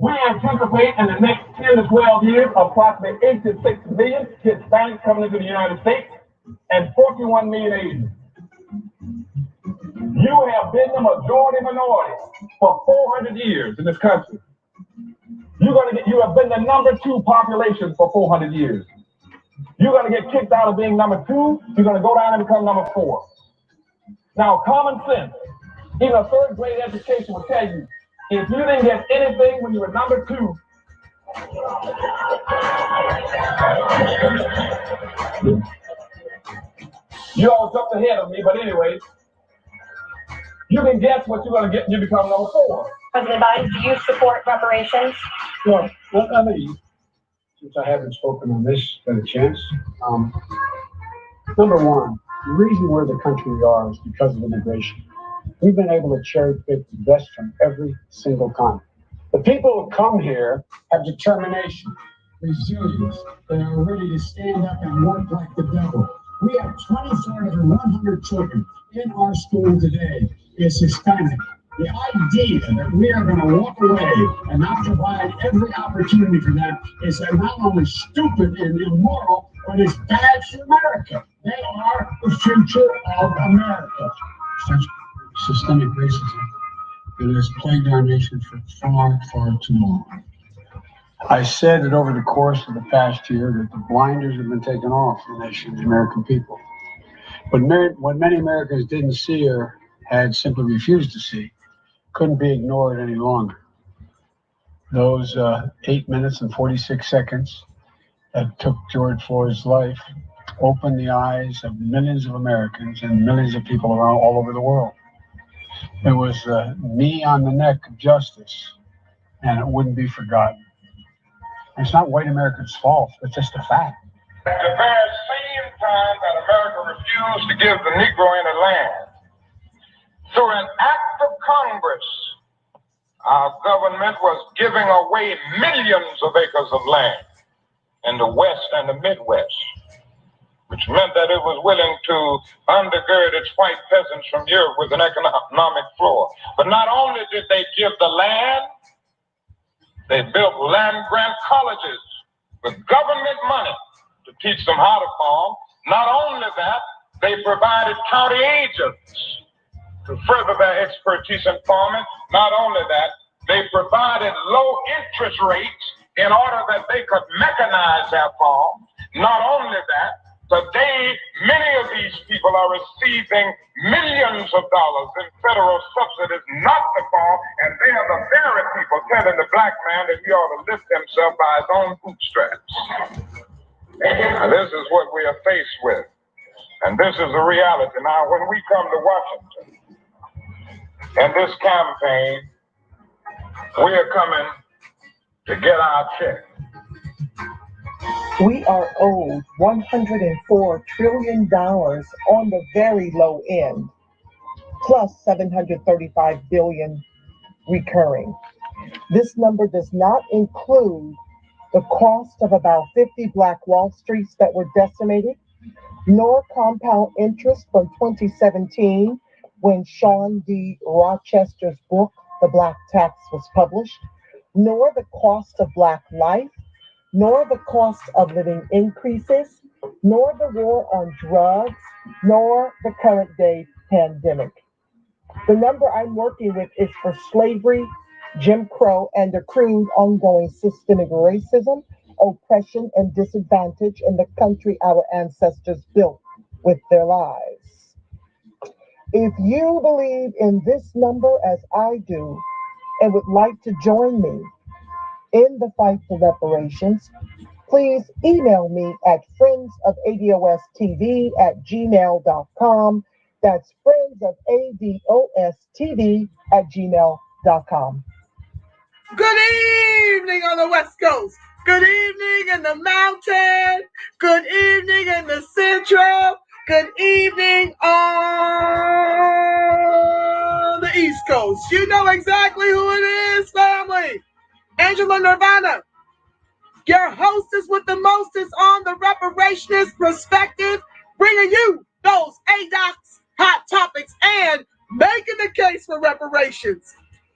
We anticipate in the next 10 to 12 years, approximately 8 to 6 million Hispanics coming into the United States and 41 million Asians. You have been the majority minority for 400 years in this country. You have been the number 2 population for 400 years. You're going to get kicked out of being number 2. You're going to go down and become number 4. Now, common sense, even a third grade education will tell you, if you didn't get anything when you were number 2, you all jumped ahead of me, but anyway, you can guess what you're going to get when you become number 4. President Biden, do you support reparations? Well, let me, since I haven't spoken on this, get a chance. Number one, the reason we're the country we are is because of immigration. We've been able to cherry pick the best from every single kind. The people who come here have determination, resilience. They are ready to stand up and work like the devil. We have 24 out of 100 children in our school today is Hispanic. The idea that we are going to walk away and not provide every opportunity for them is not only stupid and immoral, but it's bad for America. They are the future of America. Such systemic racism that has plagued our nation for far, far too long. I said that over the course of the past year that the blinders have been taken off the nation, the American people. But what many Americans didn't see or had simply refused to see couldn't be ignored any longer. Those 8 minutes and 46 seconds that took George Floyd's life opened the eyes of millions of Americans and millions of people around all over the world. It was the knee on the neck of justice, and it wouldn't be forgotten. It's not white Americans' fault, it's just a fact. The very same time that America refused to give the Negro any land, through an act of Congress, our government was giving away millions of acres of land in the West and the Midwest, which meant that it was willing to undergird its white peasants from Europe with an economic floor. But not only did they give the land, they built land-grant colleges with government money to teach them how to farm. Not only that, they provided county agents to further their expertise in farming. Not only that, they provided low interest rates in order that they could mechanize their farm. Not only that, today, many of these people are receiving millions of dollars in federal subsidies not to farm, and they are the very people telling the black man that he ought to lift himself by his own bootstraps. Now, this is what we are faced with, and this is the reality. Now, when we come to Washington, in this campaign, we are coming to get our check. We are owed $104 trillion on the very low end, plus $735 billion recurring. This number does not include the cost of about 50 Black Wall Streets that were decimated, nor compound interest from 2017 when Sean D. Rochester's book, The Black Tax, was published, nor the cost of Black life, nor the cost of living increases, nor the war on drugs, nor the current day pandemic. The number I'm working with is for slavery, Jim Crow, and accrued ongoing systemic racism, oppression, and disadvantage in the country our ancestors built with their lives. If you believe in this number as I do and would like to join me in the fight for reparations, please email me at friendsofadostv@gmail.com. That's friendsofadostv@gmail.com. Good evening on the West Coast. Good evening in the mountain. Good evening in the central. Good evening on the East Coast. You know exactly who it is, family. Angela Nirvana, your hostess with the mostest on the reparationist perspective, bringing you those ADOCS hot topics and making the case for reparations.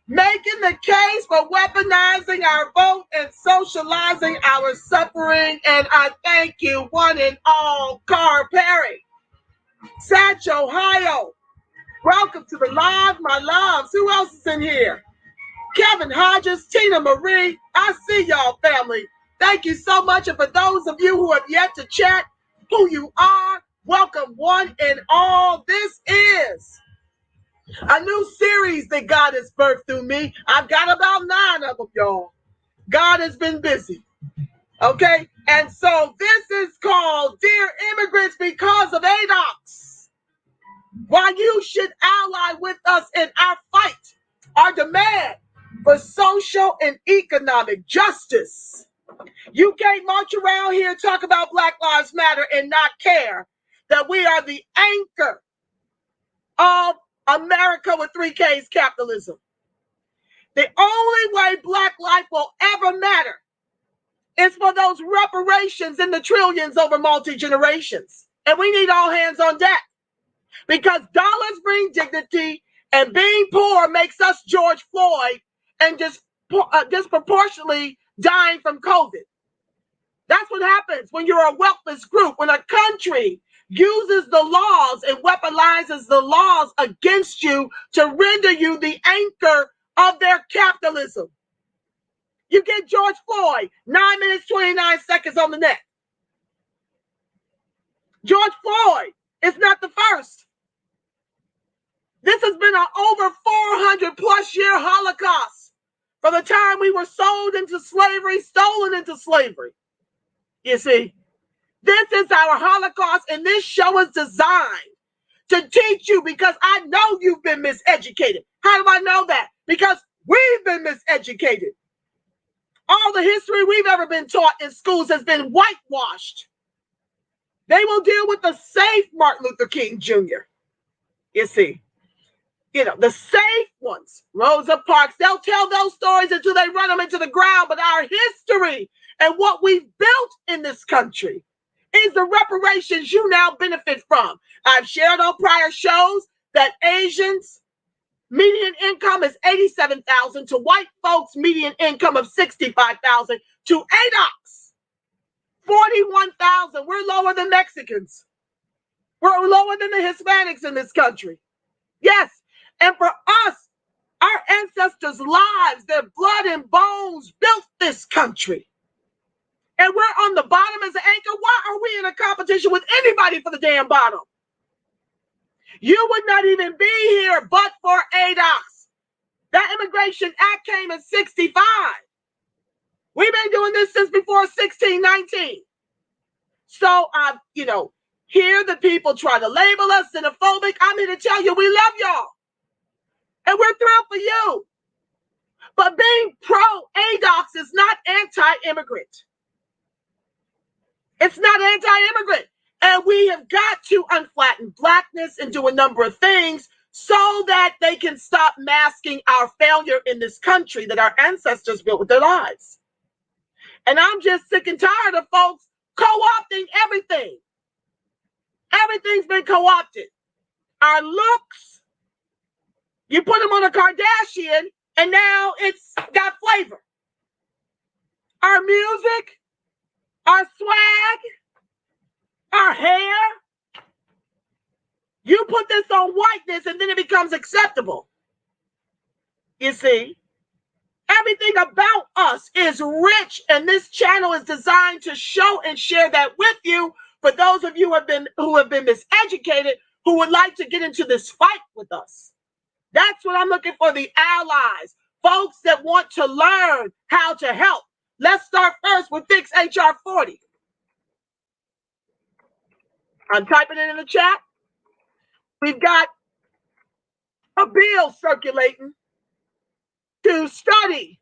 making the case for weaponizing our vote and socializing our suffering. And I thank you, one and all, Carl Perry, Satch, Ohio. Welcome to the live, my loves. Who else is in here? Kevin Hodges, Tina Marie. I see y'all, family. Thank you so much. And for those of you who have yet to chat who you are, welcome one and all. This is a new series that God has birthed through me. I've got about 9 of them, y'all. God has been busy. Okay? And so this is called Dear Immigrants Because of ADOCS. Why you should ally with us in our fight, our demand for social and economic justice. You can't march around here, talk about Black Lives Matter and not care that we are the anchor of America with 3 Ks capitalism. The only way Black life will ever matter is for those reparations in the trillions over multi-generations. And we need all hands on deck because dollars bring dignity and being poor makes us George Floyd and disproportionately dying from COVID. That's what happens when you're a wealthless group, when a country uses the laws and weaponizes the laws against you to render you the anchor of their capitalism. You get George Floyd, 9 minutes, 29 seconds on the neck. George Floyd is not the first. This has been an over 400 plus year Holocaust from the time we were sold into slavery, stolen into slavery. You see, this is our Holocaust, and this show is designed to teach you because I know you've been miseducated. How do I know that? Because we've been miseducated. All the history we've ever been taught in schools has been whitewashed. They will deal with the safe Martin Luther King Jr. You see, the safe ones, Rosa Parks, they'll tell those stories until they run them into the ground. But our history and what we've built in this country is the reparations you now benefit from. I've shared on prior shows that Asians' median income is $87,000 to white folks' median income of $65,000 to ADOCS, $41,000. We're lower than Mexicans. We're lower than the Hispanics in this country. Yes, and for us, our ancestors' lives, their blood and bones built this country. And we're on the bottom as an anchor. Why are we in a competition with anybody for the damn bottom? You would not even be here but for ADOCS. That Immigration Act came in 65. We've been doing this since before 1619. So, hear the people try to label us xenophobic. I'm here to tell you we love y'all. And we're thrilled for you. But being pro-ADOCS is not anti-immigrant. It's not anti-immigrant. And we have got to unflatten blackness and do a number of things so that they can stop masking our failure in this country that our ancestors built with their lives. And I'm just sick and tired of folks co-opting everything. Everything's been co-opted. Our looks, you put them on a Kardashian, and now it's got flavor. Our music, our swag, our hair. You put this on whiteness and then it becomes acceptable. You see, everything about us is rich, and this channel is designed to show and share that with you for those of you who have been miseducated, who would like to get into this fight with us. That's what I'm looking for, the allies, folks that want to learn how to help. Let's start first with Fix HR 40. I'm typing it in the chat. We've got a bill circulating to study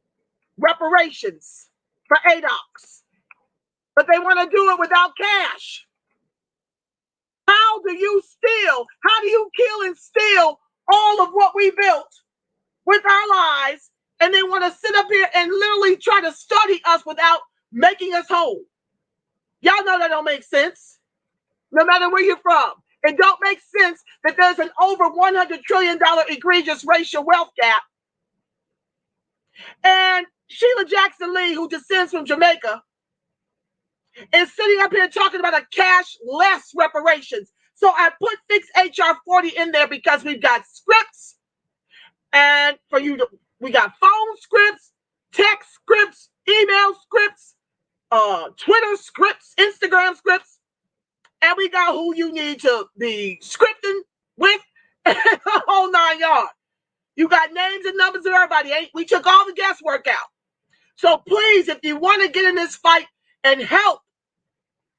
reparations for ADOCS, but they want to do it without cash. How do you kill and steal all of what we built with our lives, and they want to sit up here and literally try to study us without making us whole? Y'all know that don't make sense. No matter where you're from, it don't make sense that there's an over $100 trillion egregious racial wealth gap, And Sheila Jackson Lee, who descends from Jamaica, is sitting up here talking about a cashless reparations. So I put Fix HR 40 in there because we've got scripts, and we got phone scripts, text scripts, email scripts, Twitter scripts, Instagram scripts, and we got who you need to be scripting with, and the whole 9 yards. You got names and numbers of everybody. We took all the guesswork out. So please, if you want to get in this fight and help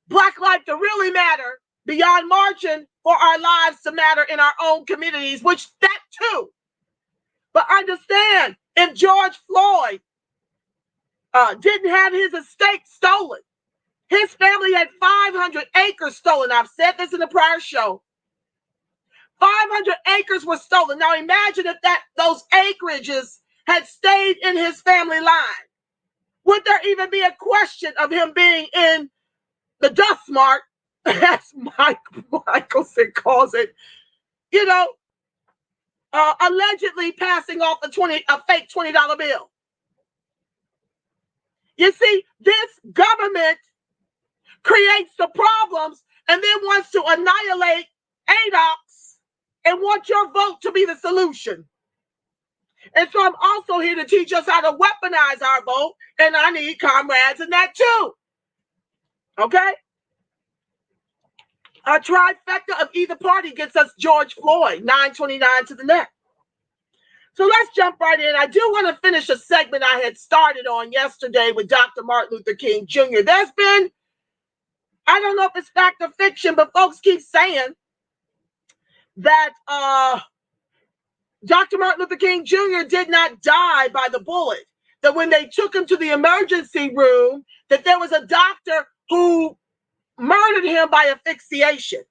Black life to really matter beyond marching for our lives to matter in our own communities, which that too. But understand, if George Floyd didn't have his estate stolen, his family had 500 acres stolen. I've said this in a prior show. 500 acres were stolen. Now imagine if those acreages had stayed in his family line. Would there even be a question of him being in the dust mart, as Michelson calls it, allegedly passing off a fake $20 bill? You see, this government creates the problems and then wants to annihilate ADOCS and want your vote to be the solution. And so I'm also here to teach us how to weaponize our vote, and I need comrades in that too. Okay? A trifecta of either party gets us George Floyd, 929 to the neck. So let's jump right in. I do want to finish a segment I had started on yesterday with Dr. Martin Luther King Jr. There's been, I don't know if it's fact or fiction, but folks keep saying that Dr. Martin Luther King Jr. did not die by the bullet. That when they took him to the emergency room, that there was a doctor who murdered him by asphyxiation,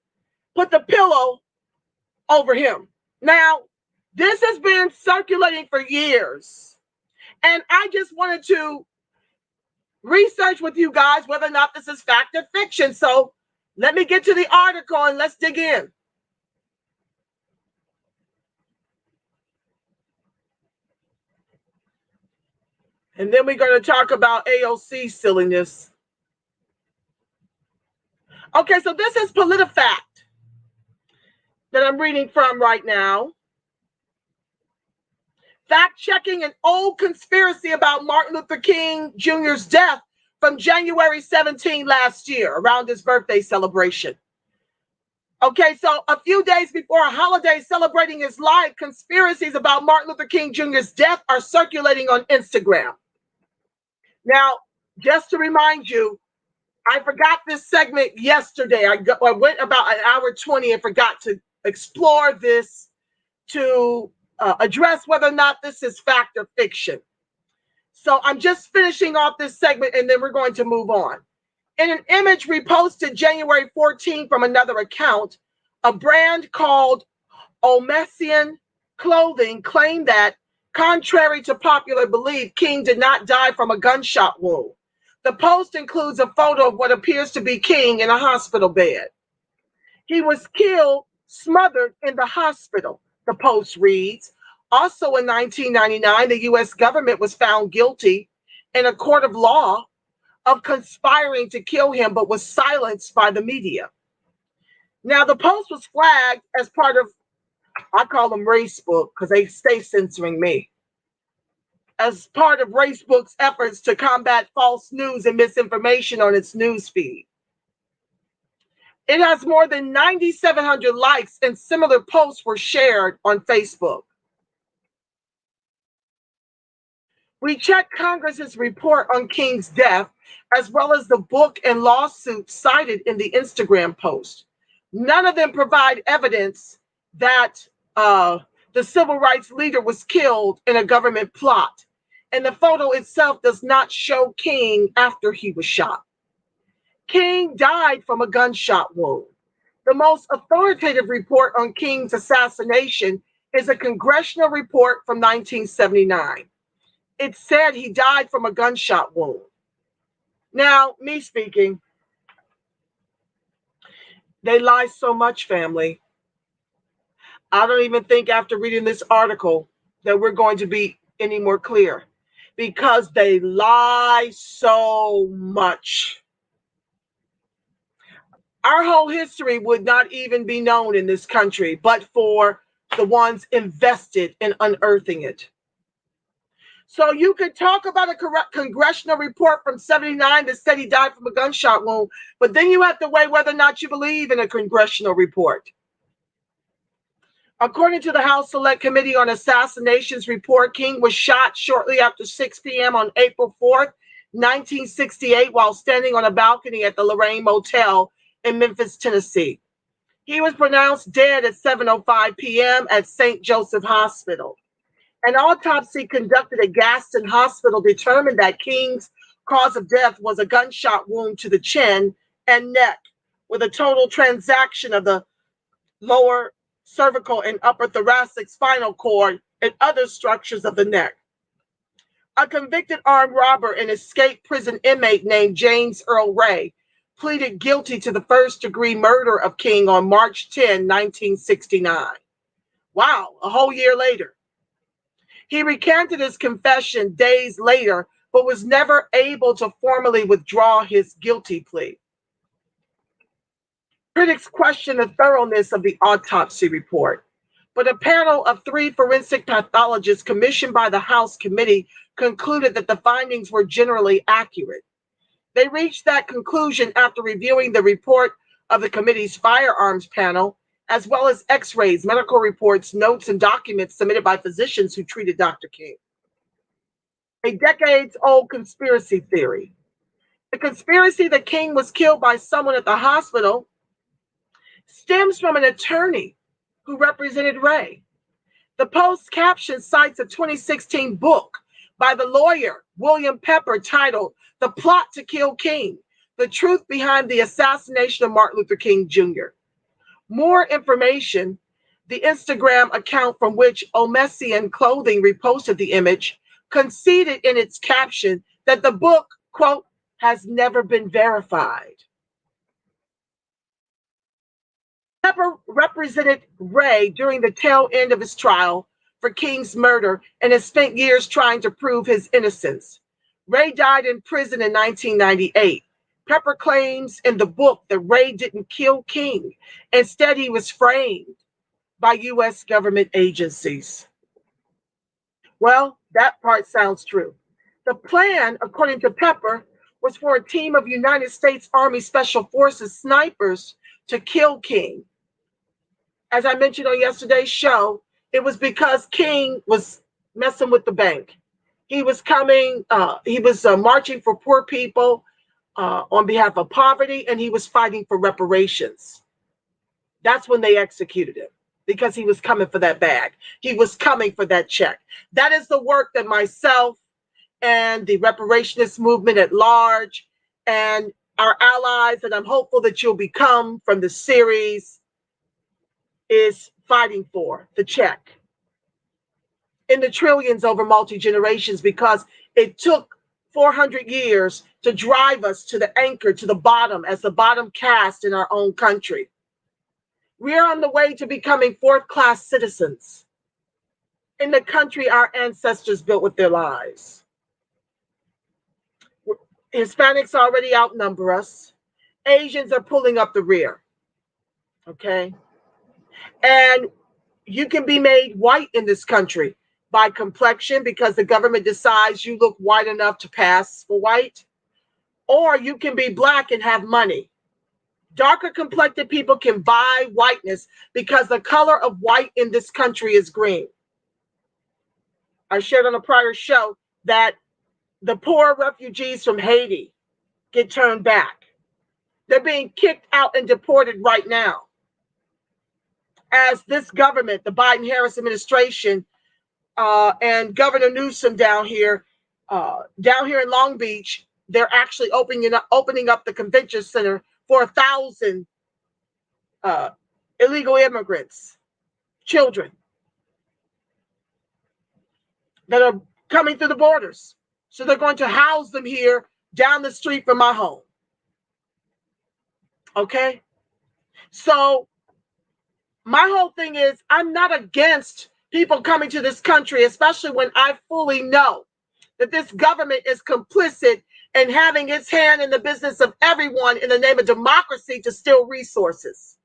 put the pillow over him. Now, this has been circulating for years, and I just wanted to research with you guys whether or not this is fact or fiction. So let me get to the article and let's dig in. And then we're going to talk about AOC silliness. Okay, so this is PolitiFact that I'm reading from right now. Fact-checking an old conspiracy about Martin Luther King Jr.'s death from January 17 last year, around his birthday celebration. Okay, so a few days before a holiday celebrating his life, conspiracies about Martin Luther King Jr.'s death are circulating on Instagram. Now, just to remind you, I forgot this segment yesterday. I went about an hour 20 and forgot to explore this to address whether or not this is fact or fiction. So I'm just finishing off this segment and then we're going to move on. In an image reposted January 14 from another account, a brand called Omesian Clothing claimed that, contrary to popular belief, King did not die from a gunshot wound. The post includes a photo of what appears to be King in a hospital bed. He was killed, smothered in the hospital, the post reads. Also in 1999, the U.S. government was found guilty in a court of law of conspiring to kill him, but was silenced by the media. Now, the post was flagged as part of, I call them Racebook because they stay censoring me, as part of Racebook's efforts to combat false news and misinformation on its news feed. It has more than 9,700 likes, and similar posts were shared on Facebook. We checked Congress's report on King's death, as well as the book and lawsuit cited in the Instagram post. None of them provide evidence that the civil rights leader was killed in a government plot, and the photo itself does not show King after he was shot. King died from a gunshot wound. The most authoritative report on King's assassination is a congressional report from 1979. It said he died from a gunshot wound. Now, me speaking, they lie so much, family. I don't even think after reading this article that we're going to be any more clear. because they lie so much. Our whole history would not even be known in this country, but for the ones invested in unearthing it. So you could talk about a congressional report from 79 that said he died from a gunshot wound, but then you have to weigh whether or not you believe in a congressional report. According to the House Select Committee on Assassinations report, King was shot shortly after 6 p.m. on April 4th, 1968, while standing on a balcony at the Lorraine Motel in Memphis, Tennessee. He was pronounced dead at 7:05 p.m. at St. Joseph Hospital. An autopsy conducted at Gaston Hospital determined that King's cause of death was a gunshot wound to the chin and neck, with a total transaction of the lower cervical and upper thoracic spinal cord and other structures of the neck. A convicted armed robber and escaped prison inmate named James Earl Ray pleaded guilty to the first-degree murder of King on March 10, 1969. Wow, a whole year later. He recanted his confession days later, but was never able to formally withdraw his guilty plea. Critics question the thoroughness of the autopsy report, but a panel of 3 forensic pathologists commissioned by the House committee concluded that the findings were generally accurate. They reached that conclusion after reviewing the report of the committee's firearms panel, as well as x-rays, medical reports, notes, and documents submitted by physicians who treated Dr. King. A decades-old conspiracy theory. The conspiracy that King was killed by someone at the hospital stems from an attorney who represented Ray. The Post caption cites a 2016 book by the lawyer William Pepper titled "The Plot to Kill King: The Truth Behind the Assassination of Martin Luther King Jr." More information, the Instagram account from which Omessian Clothing reposted the image, conceded in its caption that the book, quote, has never been verified. Pepper represented Ray during the tail end of his trial for King's murder and has spent years trying to prove his innocence. Ray died in prison in 1998. Pepper claims in the book that Ray didn't kill King. Instead, he was framed by U.S. government agencies. Well, that part sounds true. The plan, according to Pepper, was for a team of United States Army Special Forces snipers to kill King. As I mentioned on yesterday's show, it was because King was messing with the bank. He was marching for poor people on behalf of poverty, and he was fighting for reparations. That's when they executed him, because he was coming for that bag. He was coming for that check. That is the work that myself and the reparationist movement at large and our allies, and I'm hopeful that you'll become from the series, is fighting for the check in the trillions over multi-generations, because it took 400 years to drive us to the anchor, to the bottom, as the bottom caste in our own country. We are on the way to becoming fourth-class citizens in the country our ancestors built with their lives. Hispanics already outnumber us. Asians are pulling up the rear. Okay? And you can be made white in this country by complexion, because the government decides you look white enough to pass for white, or you can be black and have money. Darker complected people can buy whiteness because the color of white in this country is green. I shared on a prior show that the poor refugees from Haiti get turned back. They're being kicked out and deported right now. As this government, the Biden-Harris administration, and Governor Newsom down here in Long Beach, they're actually opening up the convention center for 1,000 illegal immigrants, children that are coming through the borders. So they're going to house them here down the street from my home. Okay? So my whole thing is, I'm not against people coming to this country, especially when I fully know that this government is complicit in having its hand in the business of everyone in the name of democracy to steal resources.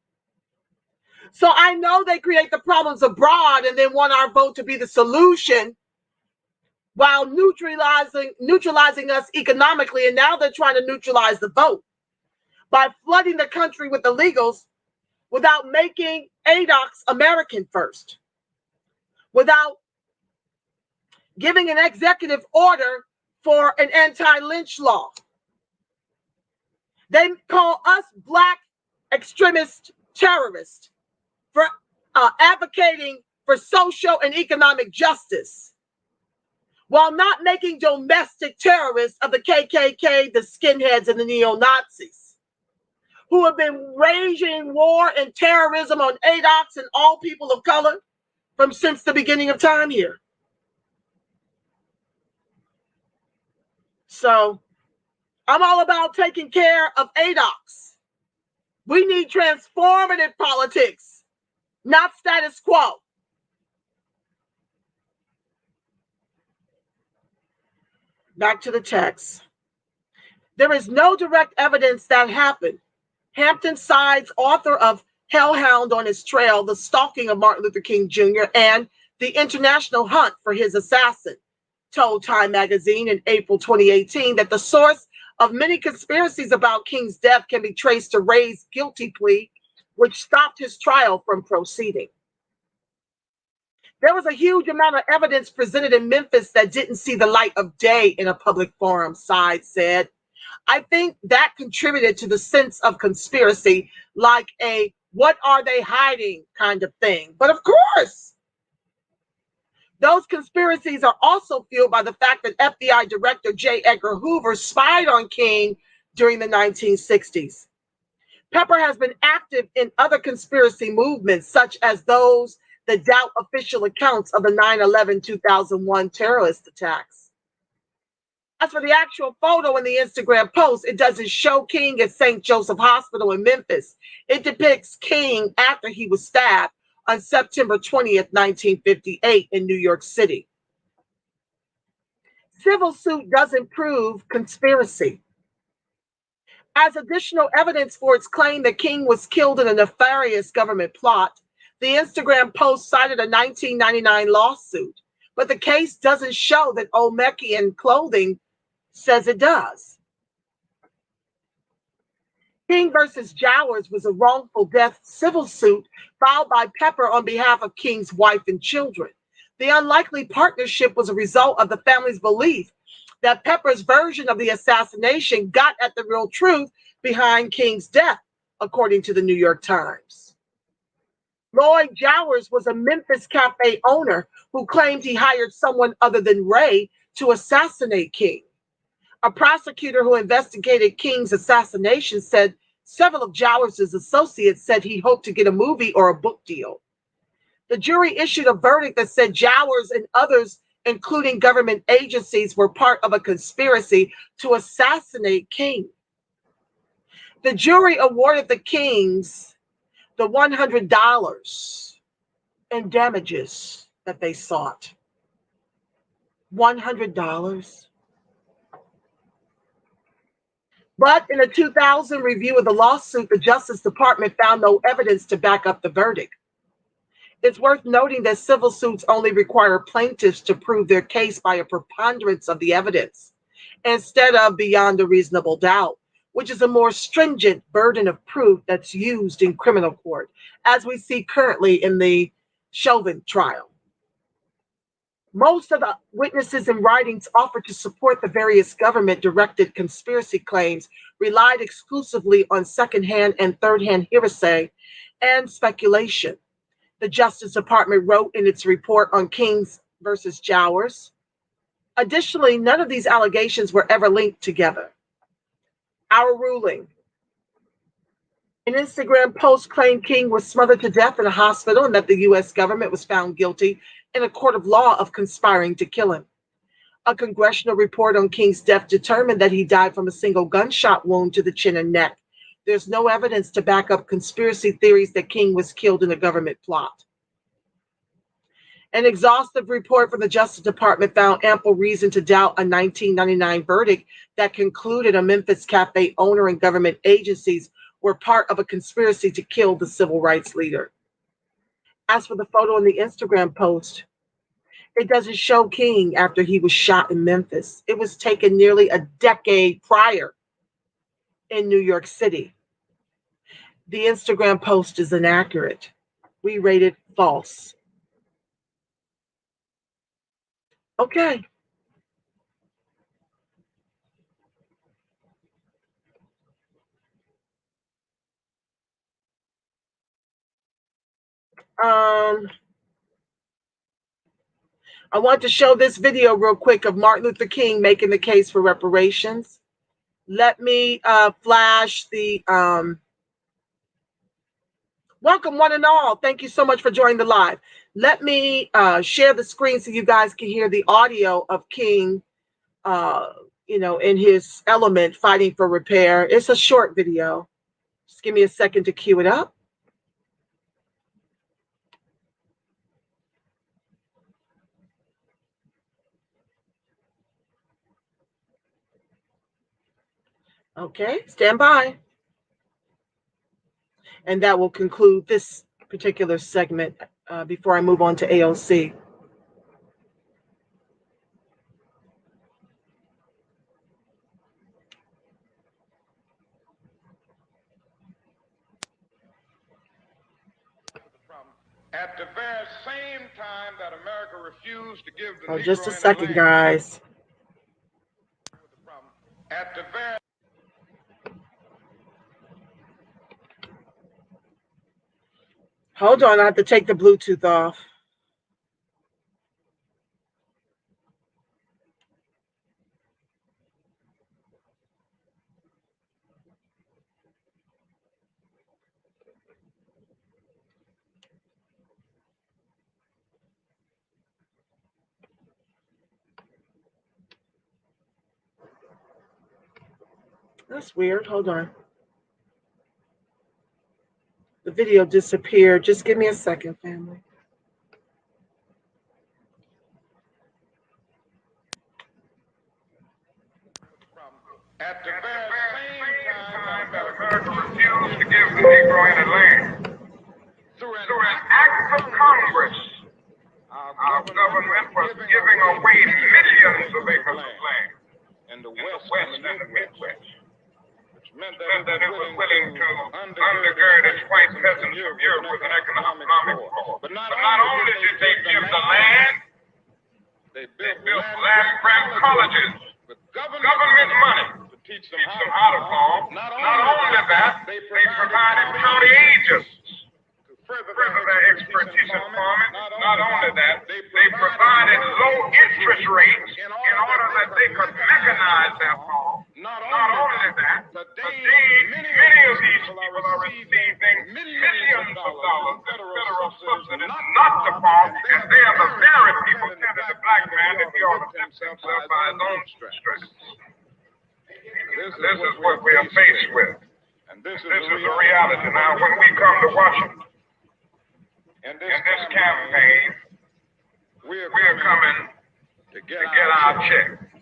So I know they create the problems abroad and then want our vote to be the solution while neutralizing us economically. And now they're trying to neutralize the vote by flooding the country with illegals without making ADOCS American first, without giving an executive order for an anti-lynch law. They call us black extremist terrorists for advocating for social and economic justice, while not making domestic terrorists of the KKK, the skinheads, and the neo-Nazis, who have been waging war and terrorism on ADOCS and all people of color since the beginning of time here. So I'm all about taking care of ADOCS. We need transformative politics, not status quo. Back to the text. There is no direct evidence that happened. Hampton Sides, author of Hellhound on His Trail, The Stalking of Martin Luther King Jr., and The International Hunt for His Assassin, told Time magazine in April 2018 that the source of many conspiracies about King's death can be traced to Ray's guilty plea, which stopped his trial from proceeding. There was a huge amount of evidence presented in Memphis that didn't see the light of day in a public forum, Sides said. I think that contributed to the sense of conspiracy, like a what are they hiding kind of thing. But of course, those conspiracies are also fueled by the fact that FBI Director J. Edgar Hoover spied on King during the 1960s. Pepper has been active in other conspiracy movements, such as those that doubt official accounts of the 9/11/2001 terrorist attacks. As for the actual photo in the Instagram post, it doesn't show King at St. Joseph Hospital in Memphis. It depicts King after he was stabbed on September 20th, 1958 in New York City. Civil suit doesn't prove conspiracy. As additional evidence for its claim that King was killed in a nefarious government plot, the Instagram post cited a 1999 lawsuit, but the case doesn't show that Olmekian Clothing says it does. King versus Jowers was a wrongful death civil suit filed by Pepper on behalf of King's wife and children. The unlikely partnership was a result of the family's belief that Pepper's version of the assassination got at the real truth behind King's death, according to the New York Times. Lloyd Jowers was a Memphis cafe owner who claimed he hired someone other than Ray to assassinate King. A prosecutor who investigated King's assassination said several of Jowers' associates said he hoped to get a movie or a book deal. The jury issued a verdict that said Jowers and others, including government agencies, were part of a conspiracy to assassinate King. The jury awarded the Kings the $100 in damages that they sought. $100. But in a 2000 review of the lawsuit, the Justice Department found no evidence to back up the verdict. It's worth noting that civil suits only require plaintiffs to prove their case by a preponderance of the evidence, instead of beyond a reasonable doubt, which is a more stringent burden of proof that's used in criminal court, as we see currently in the Chauvin trial. Most of the witnesses and writings offered to support the various government-directed conspiracy claims relied exclusively on second-hand and third-hand hearsay and speculation. The Justice Department wrote in its report on Kings versus Jowers. Additionally, none of these allegations were ever linked together. Our ruling. An Instagram post claimed King was smothered to death in a hospital and that the U.S. government was found guilty in a court of law of conspiring to kill him. A congressional report on King's death determined that he died from a single gunshot wound to the chin and neck. There's no evidence to back up conspiracy theories that King was killed in a government plot. An exhaustive report from the Justice Department found ample reason to doubt a 1999 verdict that concluded a Memphis cafe owner and government agencies were part of a conspiracy to kill the civil rights leader. As for the photo in the Instagram post, it doesn't show King after he was shot in Memphis. It was taken nearly a decade prior in New York City. The Instagram post is inaccurate. We rate it false. Okay. I want to show this video real quick of Martin Luther King making the case for reparations. Let me flash the welcome one and all. Thank you so much for joining the live. Let me share the screen so you guys can hear the audio of King, in his element fighting for repair. It's a short video. Just give me a second to cue it up. Okay, stand by. And that will conclude this particular segment before I move on to AOC. At the very same time that America refused to give the Negro Just a any second, land, guys. at the very Hold on, I have to take the Bluetooth off. That's weird. Hold on. The video disappeared. Just give me a second, family. At the very same time that America refused to give the Negro any land, through an act of Congress, our government was giving away millions of acres of land in the West and the Midwest, which meant that it was willing to undergird its white peasants of Europe with an economic war. But not only did they give the land, they built land-grant colleges with government money to teach them how to farm. Not only that, they provided county agents to further their expertise in farming. Not only that, they provided low interest rates in order that they could mechanize their farm. Not only that, today many of these people are receiving millions of dollars in federal subsidies not to farm, and they are the very people that the black man that he ought to himself by his own strength. This is what we are faced with. And this is the reality. Now, when we come to Washington, in this campaign, we are coming to get our check.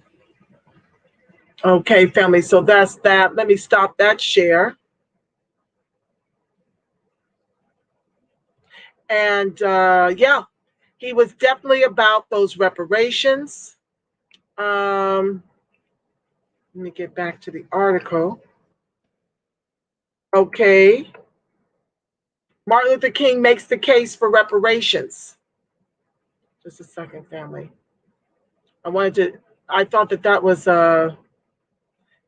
Okay, family, so that's that. Let me stop that share. And yeah, he was definitely about those reparations. Let me get back to the article. Okay. Martin Luther King makes the case for reparations. Just a second, family. I thought that was the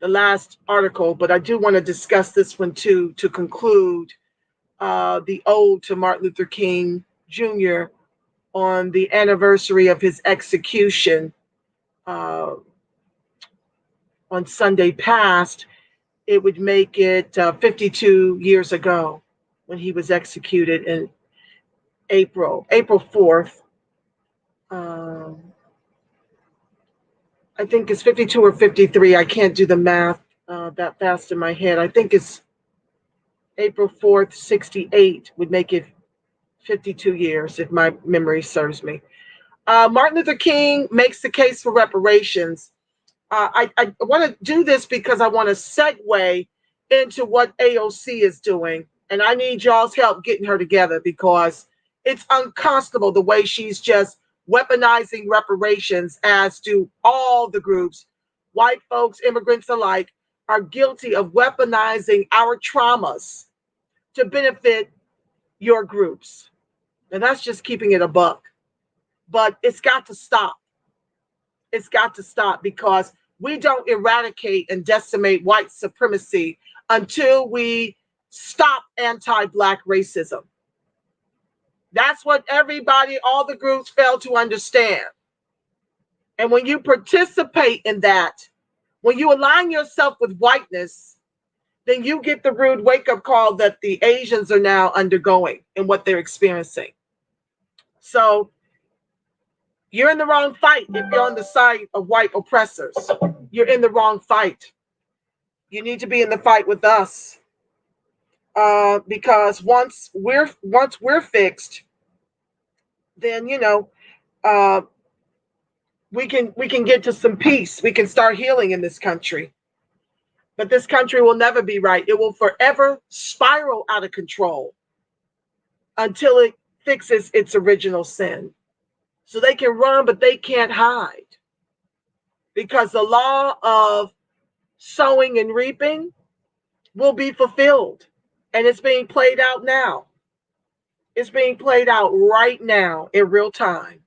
last article, but I do want to discuss this one too, to conclude the ode to Martin Luther King Jr. on the anniversary of his execution on Sunday past. It would make it 52 years ago when he was executed in April 4th. I think it's 52 or 53. I can't do the math that fast in my head. I think it's April 4th, 68 would make it 52 years, if my memory serves me. Martin Luther King makes the case for reparations. I want to do this because I want to segue into what AOC is doing. And I need y'all's help getting her together because it's unconscionable the way she's just weaponizing reparations, as do all the groups. White folks, immigrants alike, are guilty of weaponizing our traumas to benefit your groups. And that's just keeping it a buck. But it's got to stop. It's got to stop because we don't eradicate and decimate white supremacy until we stop anti-Black racism. That's what everybody, all the groups fail to understand. And when you participate in that, when you align yourself with whiteness, then you get the rude wake-up call that the Asians are now undergoing and what they're experiencing. So you're in the wrong fight if you're on the side of white oppressors. You're in the wrong fight. You need to be in the fight with us. Because once we're fixed, then we can get to some peace. We can start healing in this country. But this country will never be right. It will forever spiral out of control until it fixes its original sin. So they can run, but they can't hide. Because the law of sowing and reaping will be fulfilled. And it's being played out now. It's being played out right now in real time.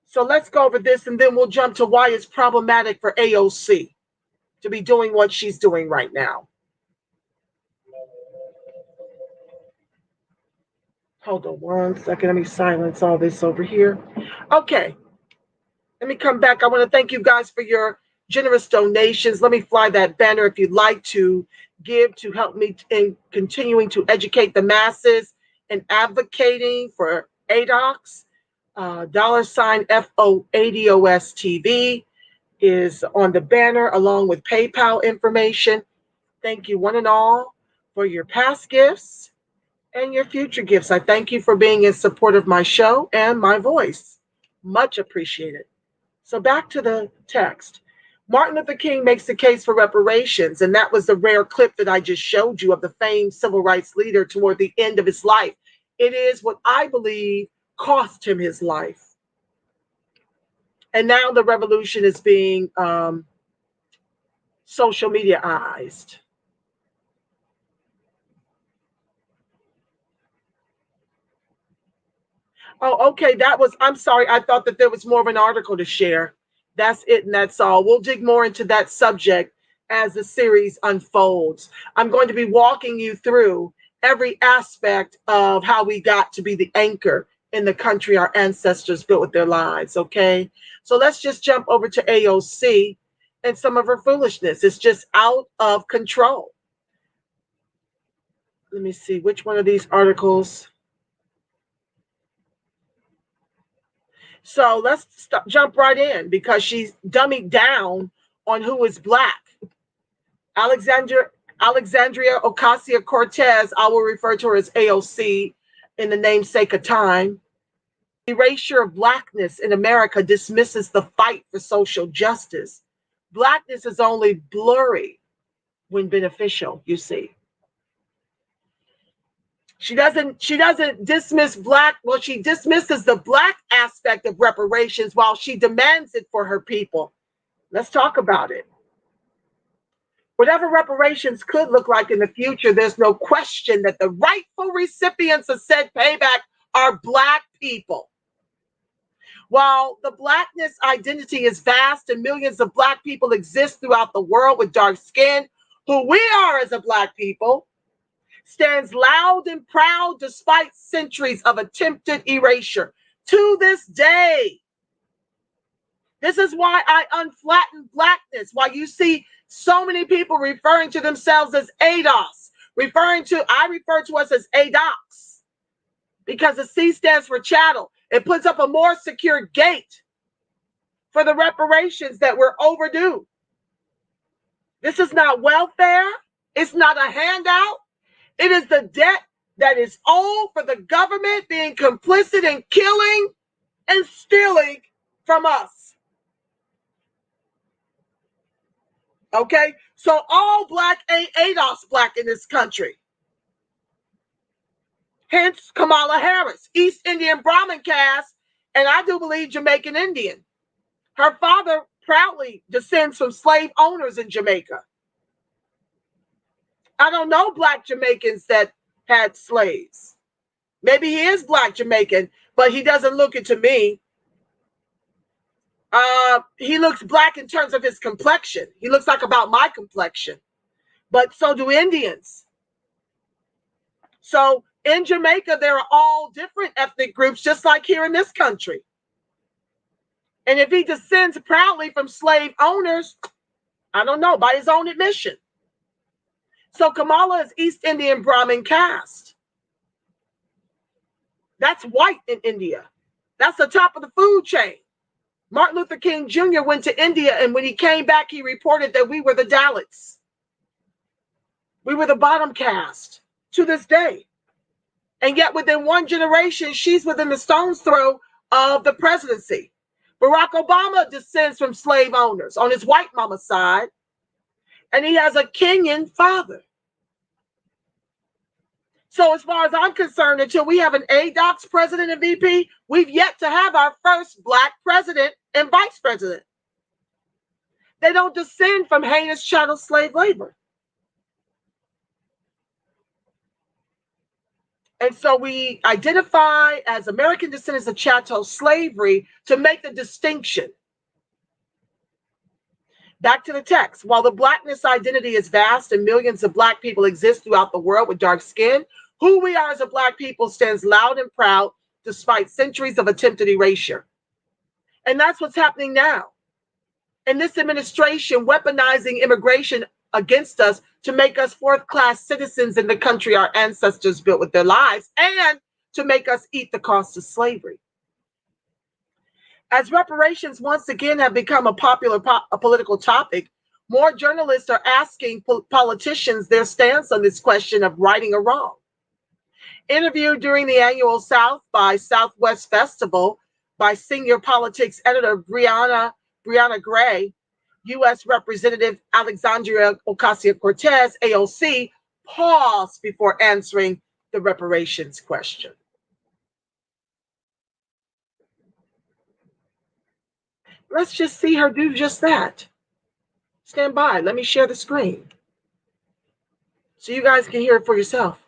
So let's go over this and then we'll jump to why it's problematic for AOC to be doing what she's doing right now. Hold on one second. Let me silence all this over here. Okay. Let me come back. I want to thank you guys for your generous donations. Let me fly that banner if you'd like to give to help me in continuing to educate the masses and advocating for ADOCS. $FOADOS TV is on the banner along with PayPal information. Thank you one and all for your past gifts and your future gifts. I thank you for being in support of my show and my voice. Much appreciated. So back to the text. Martin Luther King makes the case for reparations, and that was the rare clip that I just showed you of the famed civil rights leader toward the end of his life. It is what I believe cost him his life. And now the revolution is being social mediaized. Oh, okay. I'm sorry. I thought that there was more of an article to share. That's it and that's all. We'll dig more into that subject as the series unfolds. I'm going to be walking you through every aspect of how we got to be the anchor in the country our ancestors built with their lives, okay? So let's just jump over to AOC and some of her foolishness. It's just out of control. Let me see which one of these articles. So let's jump right in because she's dumbing down on who is Black. Alexandria Ocasio-Cortez, I will refer to her as AOC in the namesake of time. Erasure of Blackness in America dismisses the fight for social justice. Blackness is only blurry when beneficial, you see. She doesn't dismiss Black, well, she dismisses the Black aspect of reparations while she demands it for her people. Let's talk about it. Whatever reparations could look like in the future, there's no question that the rightful recipients of said payback are Black people. While the Blackness identity is vast and millions of Black people exist throughout the world with dark skin, who we are as a Black people stands loud and proud despite centuries of attempted erasure. To this day, this is why I unflatten Blackness, why you see so many people referring to themselves as ADOS, I refer to us as ADOCS, because the C stands for chattel. It puts up a more secure gate for the reparations that we're overdue. This is not welfare. It's not a handout. It is the debt that is all for the government being complicit in killing and stealing from us. Okay? So all black ain't ADOS black in this country. Hence Kamala Harris, East Indian Brahmin caste, and I do believe Jamaican Indian. Her father proudly descends from slave owners in Jamaica. I don't know black Jamaicans that had slaves. Maybe he is black Jamaican, but he doesn't look it to me. He looks black in terms of his complexion. He looks like about my complexion. But so do Indians. So in Jamaica, there are all different ethnic groups, just like here in this country. And if he descends proudly from slave owners, I don't know, by his own admission. So Kamala is East Indian Brahmin caste. That's white in India. That's the top of the food chain. Martin Luther King Jr. went to India, and when he came back, he reported that we were the Dalits. We were the bottom caste to this day. And yet within one generation, she's within the stone's throw of the presidency. Barack Obama descends from slave owners on his white mama's side, and he has a Kenyan father. So as far as I'm concerned, until we have an ADOCS president and VP, we've yet to have our first black president and vice president. They don't descend from heinous chattel slave labor. And so we identify as American descendants of chattel slavery to make the distinction. Back to the text. While the blackness identity is vast and millions of black people exist throughout the world with dark skin, who we are as a black people stands loud and proud despite centuries of attempted erasure. And that's what's happening now. And this administration weaponizing immigration against us to make us fourth-class citizens in the country our ancestors built with their lives, and to make us eat the cost of slavery. As reparations once again have become a popular political topic, more journalists are asking politicians their stance on this question of righting a wrong. Interviewed during the annual South by Southwest Festival by senior politics editor Brianna Gray, U.S. Representative Alexandria Ocasio-Cortez, AOC, paused before answering the reparations question. Let's just see her do just that. Stand by. Let me share the screen so you guys can hear it for yourself.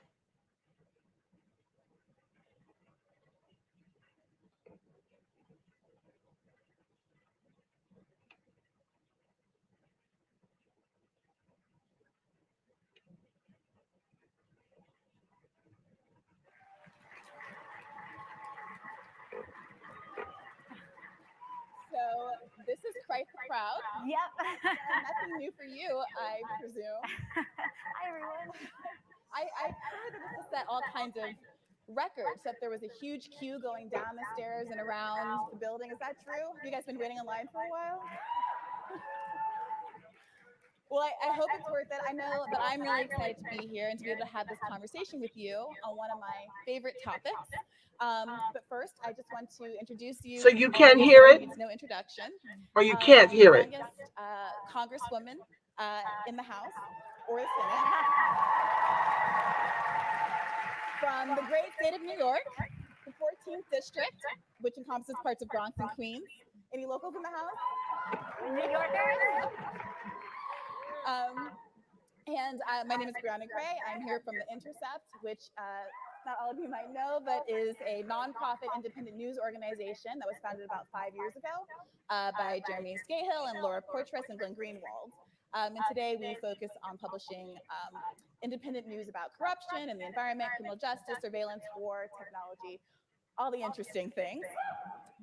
So this is Quite the Crowd. Yep. Nothing new for you, I presume. Hi, everyone. I heard that this set all kinds of records, that there was a huge queue going down the stairs and around the building. Is that true? Have you guys been waiting in line for a while? Well, I hope it's worth it. I know that I'm really excited to be here and to be able to have this conversation with you on one of my favorite topics. But first, I just want to introduce you. So you can't hear it? Needs no introduction. Or you can't hear it? Youngest Congresswoman in the House or the Senate. From the great state of New York, the 14th District, which encompasses parts of Bronx and Queens. Any locals in the house? New Yorkers. My name is Brianna Gray. I'm here from The Intercept, which not all of you might know, but is a nonprofit independent news organization that was founded about 5 years ago by Jeremy Scahill and Laura Portress and Glenn Greenwald. And today we focus on publishing independent news about corruption and the environment, criminal justice, surveillance, war, technology, all the interesting things.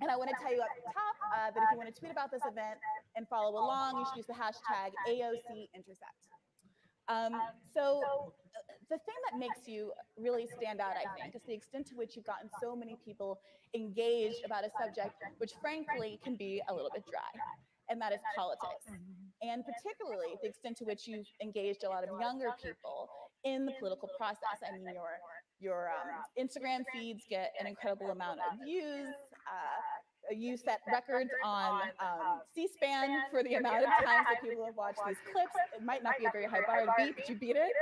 And I want to tell you up top that if you want to tweet about this event and follow along, you should use the hashtag AOCIntercept. So the thing that makes you really stand out, I think, is the extent to which you've gotten so many people engaged about a subject which frankly can be a little bit dry, and that is politics. And particularly the extent to which you've engaged a lot of younger people in the political process. I mean, your your Instagram feeds get an incredible amount of views. You set records on C-SPAN for the amount of times that people have watched these clips. It might not be a very high bar to beat, but you beat it.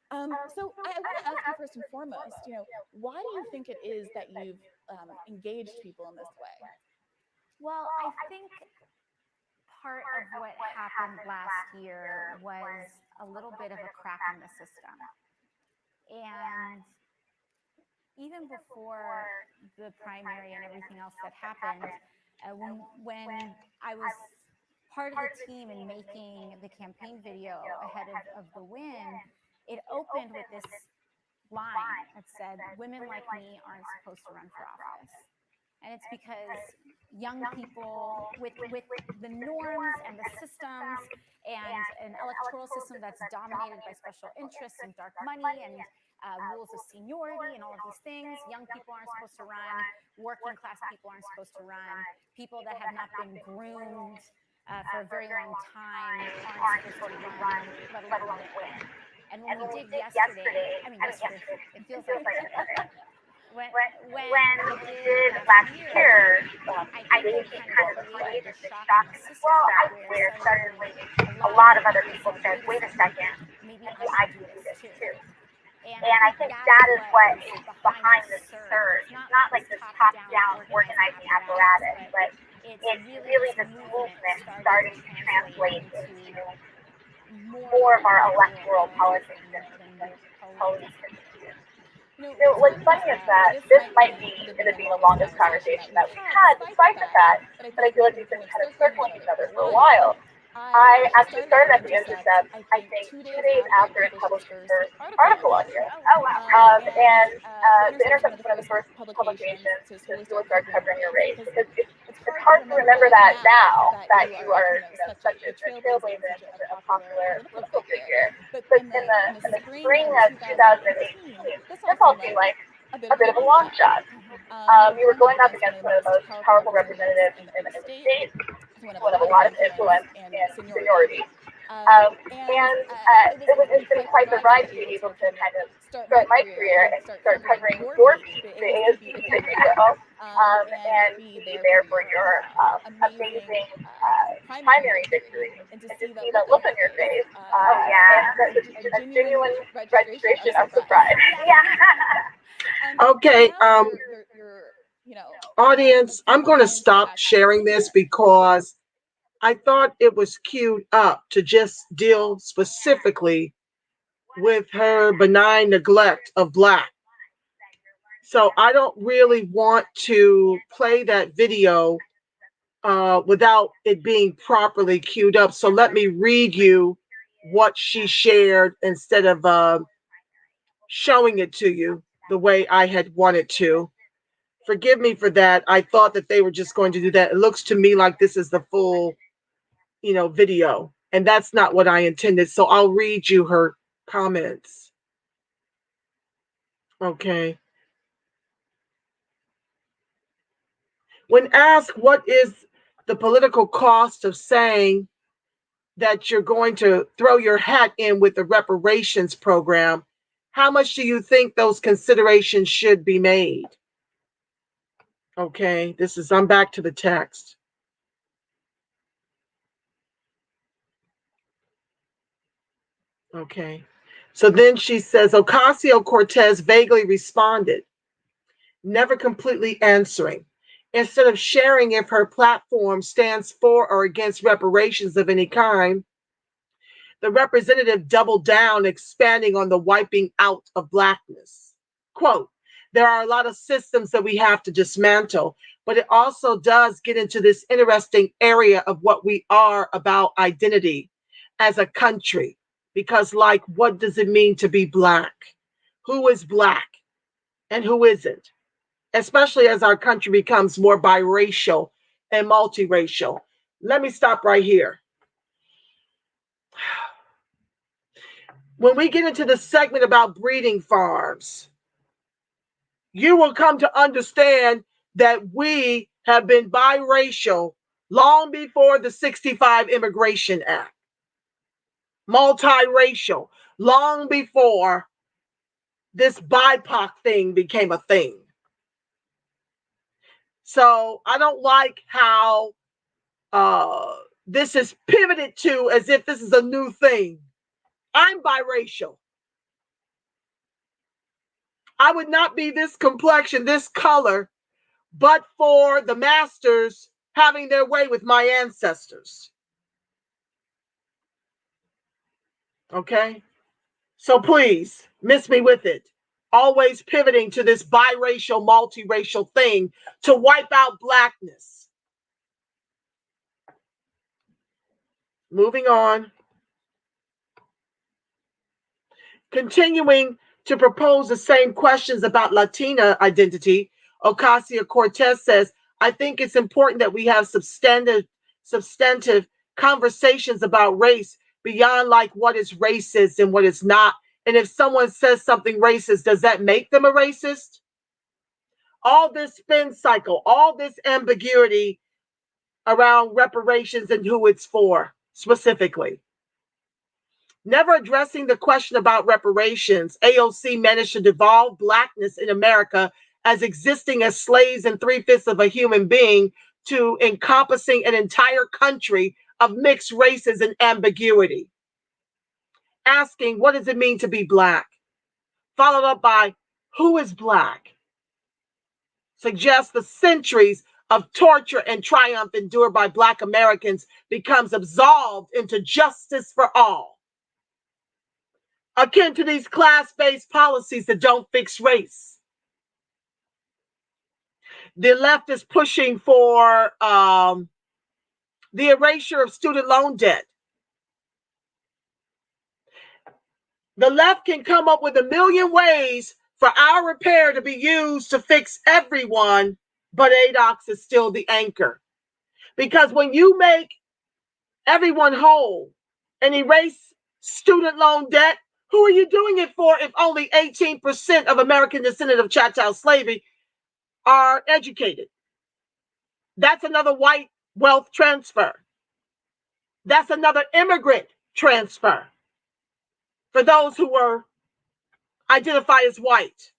So I want to ask you first and foremost, why do you think it is that you've engaged people in this way? Well, I think part of what happened last year was a little bit of a crack in the system. And even before the primary and everything else that happened, when I was part of the team in making the campaign video ahead of the win, it opened with this line that said, "Women like me aren't supposed to run for office." And it's because young people with the norms and the systems and an electoral system that's dominated by special interests and dark money and rules of seniority and all of these things, young people aren't supposed to run, working class people aren't supposed to run, people that have not been groomed for a very long time aren't supposed to run, let alone win. And when we did yesterday, it feels like yesterday. When we did last year, I think it kind of created this shock in the system where suddenly a lot of other people said, "Wait a second, maybe I can do this too." And I think that is what is behind the surge. It's not like this top-down organizing apparatus, but it's really this movement starting to translate into more of our electoral politics than politics. What's funny is that this might end up being the longest conversation that we've had, despite the fact that I feel like we've been kind of circling each other for a while. I actually started at The Intercept, I think, 2 days after it published its first article on you. Oh, wow. And The Intercept was one of the first publications to really start covering your race. Because it's hard to remember that now, that you are such a trailblazer and such a popular political figure. But in the spring of 2018, this all seemed like a bit of a long shot. You were going up against one of the most powerful representatives in the state, one of a lot of influence and seniority. It's been quite the ride to be able to kind of start my career and start covering your beat, the ASB video, and be there for your amazing primary victory, and to see the look on your face. A genuine registration of surprise. Yeah. Okay, audience, I'm going to stop sharing this because I thought it was queued up to just deal specifically with her benign neglect of Black. So I don't really want to play that video without it being properly queued up. So let me read you what she shared instead of showing it to you the way I had wanted to. Forgive me for that. I thought that they were just going to do that. It looks to me like this is the full, video, and that's not what I intended. So I'll read you her comments. Okay. When asked what is the political cost of saying that you're going to throw your hat in with the reparations program, how much do you think those considerations should be made? Okay, I'm back to the text. Okay, so then she says, Ocasio-Cortez vaguely responded, never completely answering. Instead of sharing if her platform stands for or against reparations of any kind, the representative doubled down, expanding on the wiping out of Blackness. Quote, there are a lot of systems that we have to dismantle, but it also does get into this interesting area of what we are about identity as a country. Because, what does it mean to be Black? Who is Black and who isn't? Especially as our country becomes more biracial and multiracial. Let me stop right here. When we get into the segment about breeding farms, you will come to understand that we have been biracial long before the 65 Immigration Act. Multiracial long before this BIPOC thing became a thing. So I don't like how this is pivoted to as if this is a new thing. I'm biracial. I would not be this complexion, this color, but for the masters having their way with my ancestors. Okay? So please, miss me with it. Always pivoting to this biracial, multiracial thing to wipe out blackness. Moving on. Continuing to propose the same questions about Latina identity, Ocasio-Cortez says, I think it's important that we have substantive conversations about race beyond like what is racist and what is not. And if someone says something racist, does that make them a racist? All this spin cycle, all this ambiguity around reparations and who it's for specifically. Never addressing the question about reparations, AOC managed to devolve blackness in America as existing as slaves and 3/5 of a human being to encompassing an entire country of mixed races and ambiguity. Asking, what does it mean to be black? Followed up by, who is black? Suggests the centuries of torture and triumph endured by Black Americans becomes absolved into justice for all. Akin to these class-based policies that don't fix race. The left is pushing for the erasure of student loan debt. The left can come up with a million ways for our repair to be used to fix everyone, but ADOCS is still the anchor. Because when you make everyone whole and erase student loan debt, who are you doing it for if only 18% of American descendants of chattel slavery are educated? That's another white wealth transfer. That's another immigrant transfer for those who were identified as white.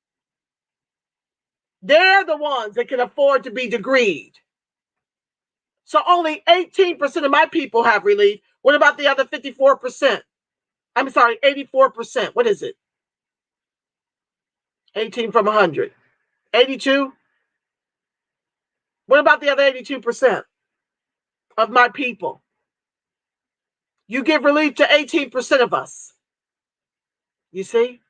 They're the ones that can afford to be degreed. So only 18% of my people have relief. What about the other 54%? I'm sorry, 84%. What is it? 18 from 100. 82? What about the other 82% of my people? You give relief to 18% of us. You see?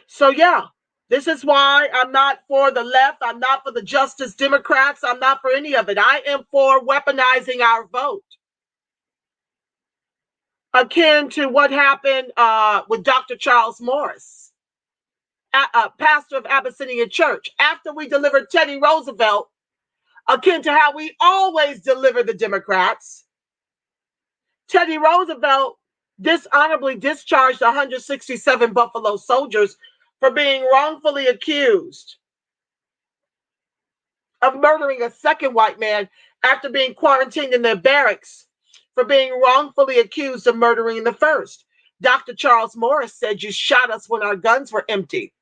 So yeah, this is why I'm not for the left. I'm not for the Justice Democrats. I'm not for any of it. I am for weaponizing our vote. Akin to what happened with Dr. Charles Morris, pastor of Abyssinian Church. After we delivered Teddy Roosevelt, akin to how we always deliver the Democrats, Teddy Roosevelt dishonorably discharged 167 Buffalo soldiers for being wrongfully accused of murdering a second white man after being quarantined in their barracks for being wrongfully accused of murdering the first. Dr. Charles Morris said, you shot us when our guns were empty.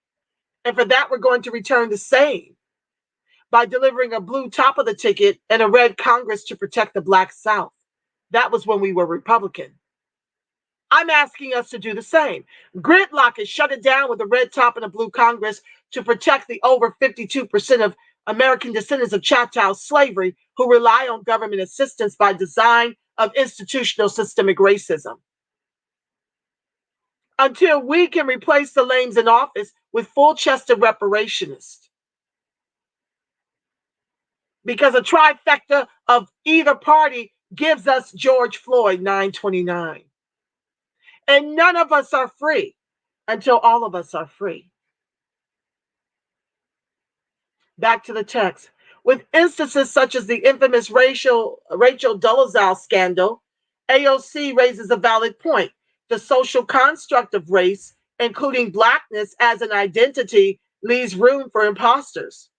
And for that, we're going to return the same by delivering a blue top of the ticket and a red Congress to protect the Black South. That was when we were Republican. I'm asking us to do the same. Gridlock is shut it down with a red top and a blue Congress to protect the over 52% of American descendants of chattel slavery who rely on government assistance by design of institutional systemic racism. Until we can replace the lames in office with full-chested reparationists. Because a trifecta of either party gives us George Floyd 929. And none of us are free until all of us are free. Back to the text. With instances such as the infamous Rachel Dolezal scandal, AOC raises a valid point. The social construct of race, including blackness as an identity, leaves room for imposters.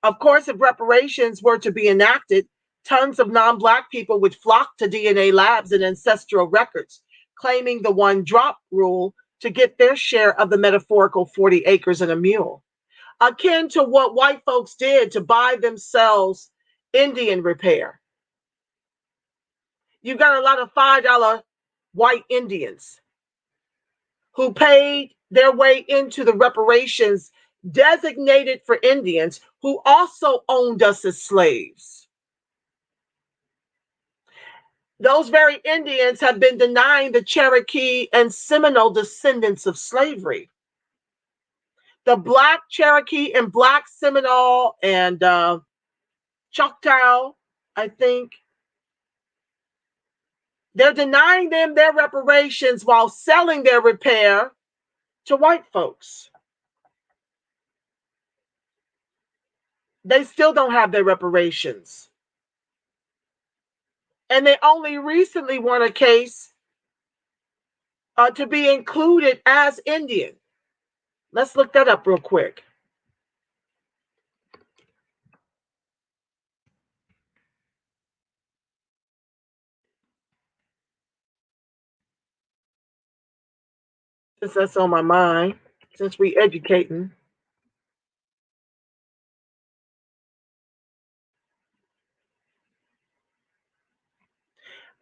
Of course, if reparations were to be enacted, Tons of non-Black people would flock to DNA labs and ancestral records, claiming the one drop rule to get their share of the metaphorical 40 acres and a mule, akin to what white folks did to buy themselves Indian repair. You got a lot of $5 white Indians who paid their way into the reparations designated for Indians who also owned us as slaves. Those very Indians have been denying the Cherokee and Seminole descendants of slavery. The Black Cherokee and Black Seminole and Choctaw, I think, they're denying them their reparations while selling their repair to white folks. They still don't have their reparations. And they only recently won a case to be included as Indian. Let's look that up real quick. Since that's on my mind, since we educating.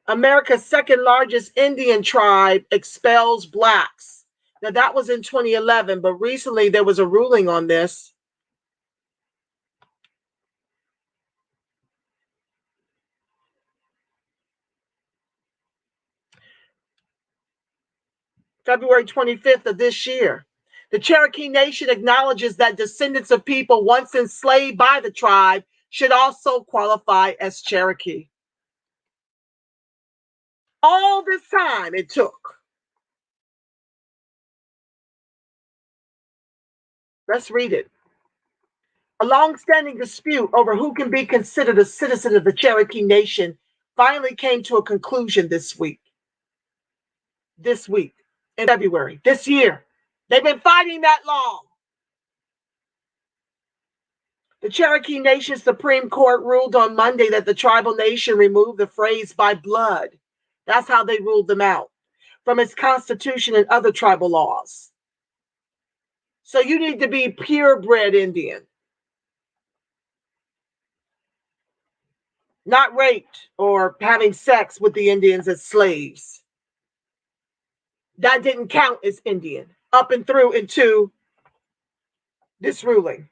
America's second largest Indian tribe expels Blacks. Now that was in 2011, but recently there was a ruling on this. February 25th of this year. The Cherokee Nation acknowledges that descendants of people once enslaved by the tribe should also qualify as Cherokee. All this time it took. Let's read it. A long-standing dispute over who can be considered a citizen of the Cherokee Nation finally came to a conclusion this week. In February, this year. They've been fighting that long. The Cherokee Nation Supreme Court ruled on Monday that the tribal nation removed the phrase by blood. That's how they ruled them out from its constitution and other tribal laws. So you need to be purebred Indian, not raped or having sex with the Indians as slaves. That didn't count as Indian up and through into this ruling.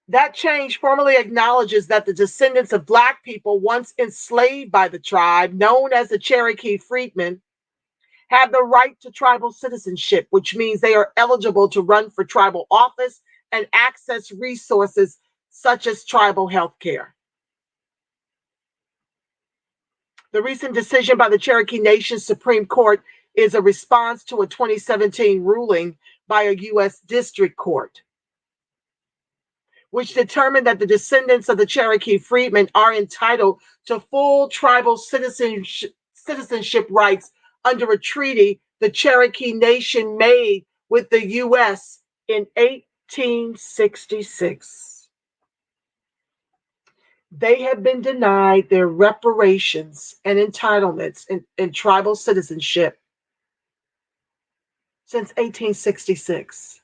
That change formally acknowledges that the descendants of Black people once enslaved by the tribe, known as the Cherokee freedmen, have the right to tribal citizenship, which means they are eligible to run for tribal office and access resources such as tribal health care. The recent decision by the Cherokee Nation Supreme Court is a response to a 2017 ruling by a U.S. District Court, which determined that the descendants of the Cherokee freedmen are entitled to full tribal citizenship rights under a treaty the Cherokee Nation made with the U.S. in 1866. They have been denied their reparations and entitlements in tribal citizenship since 1866.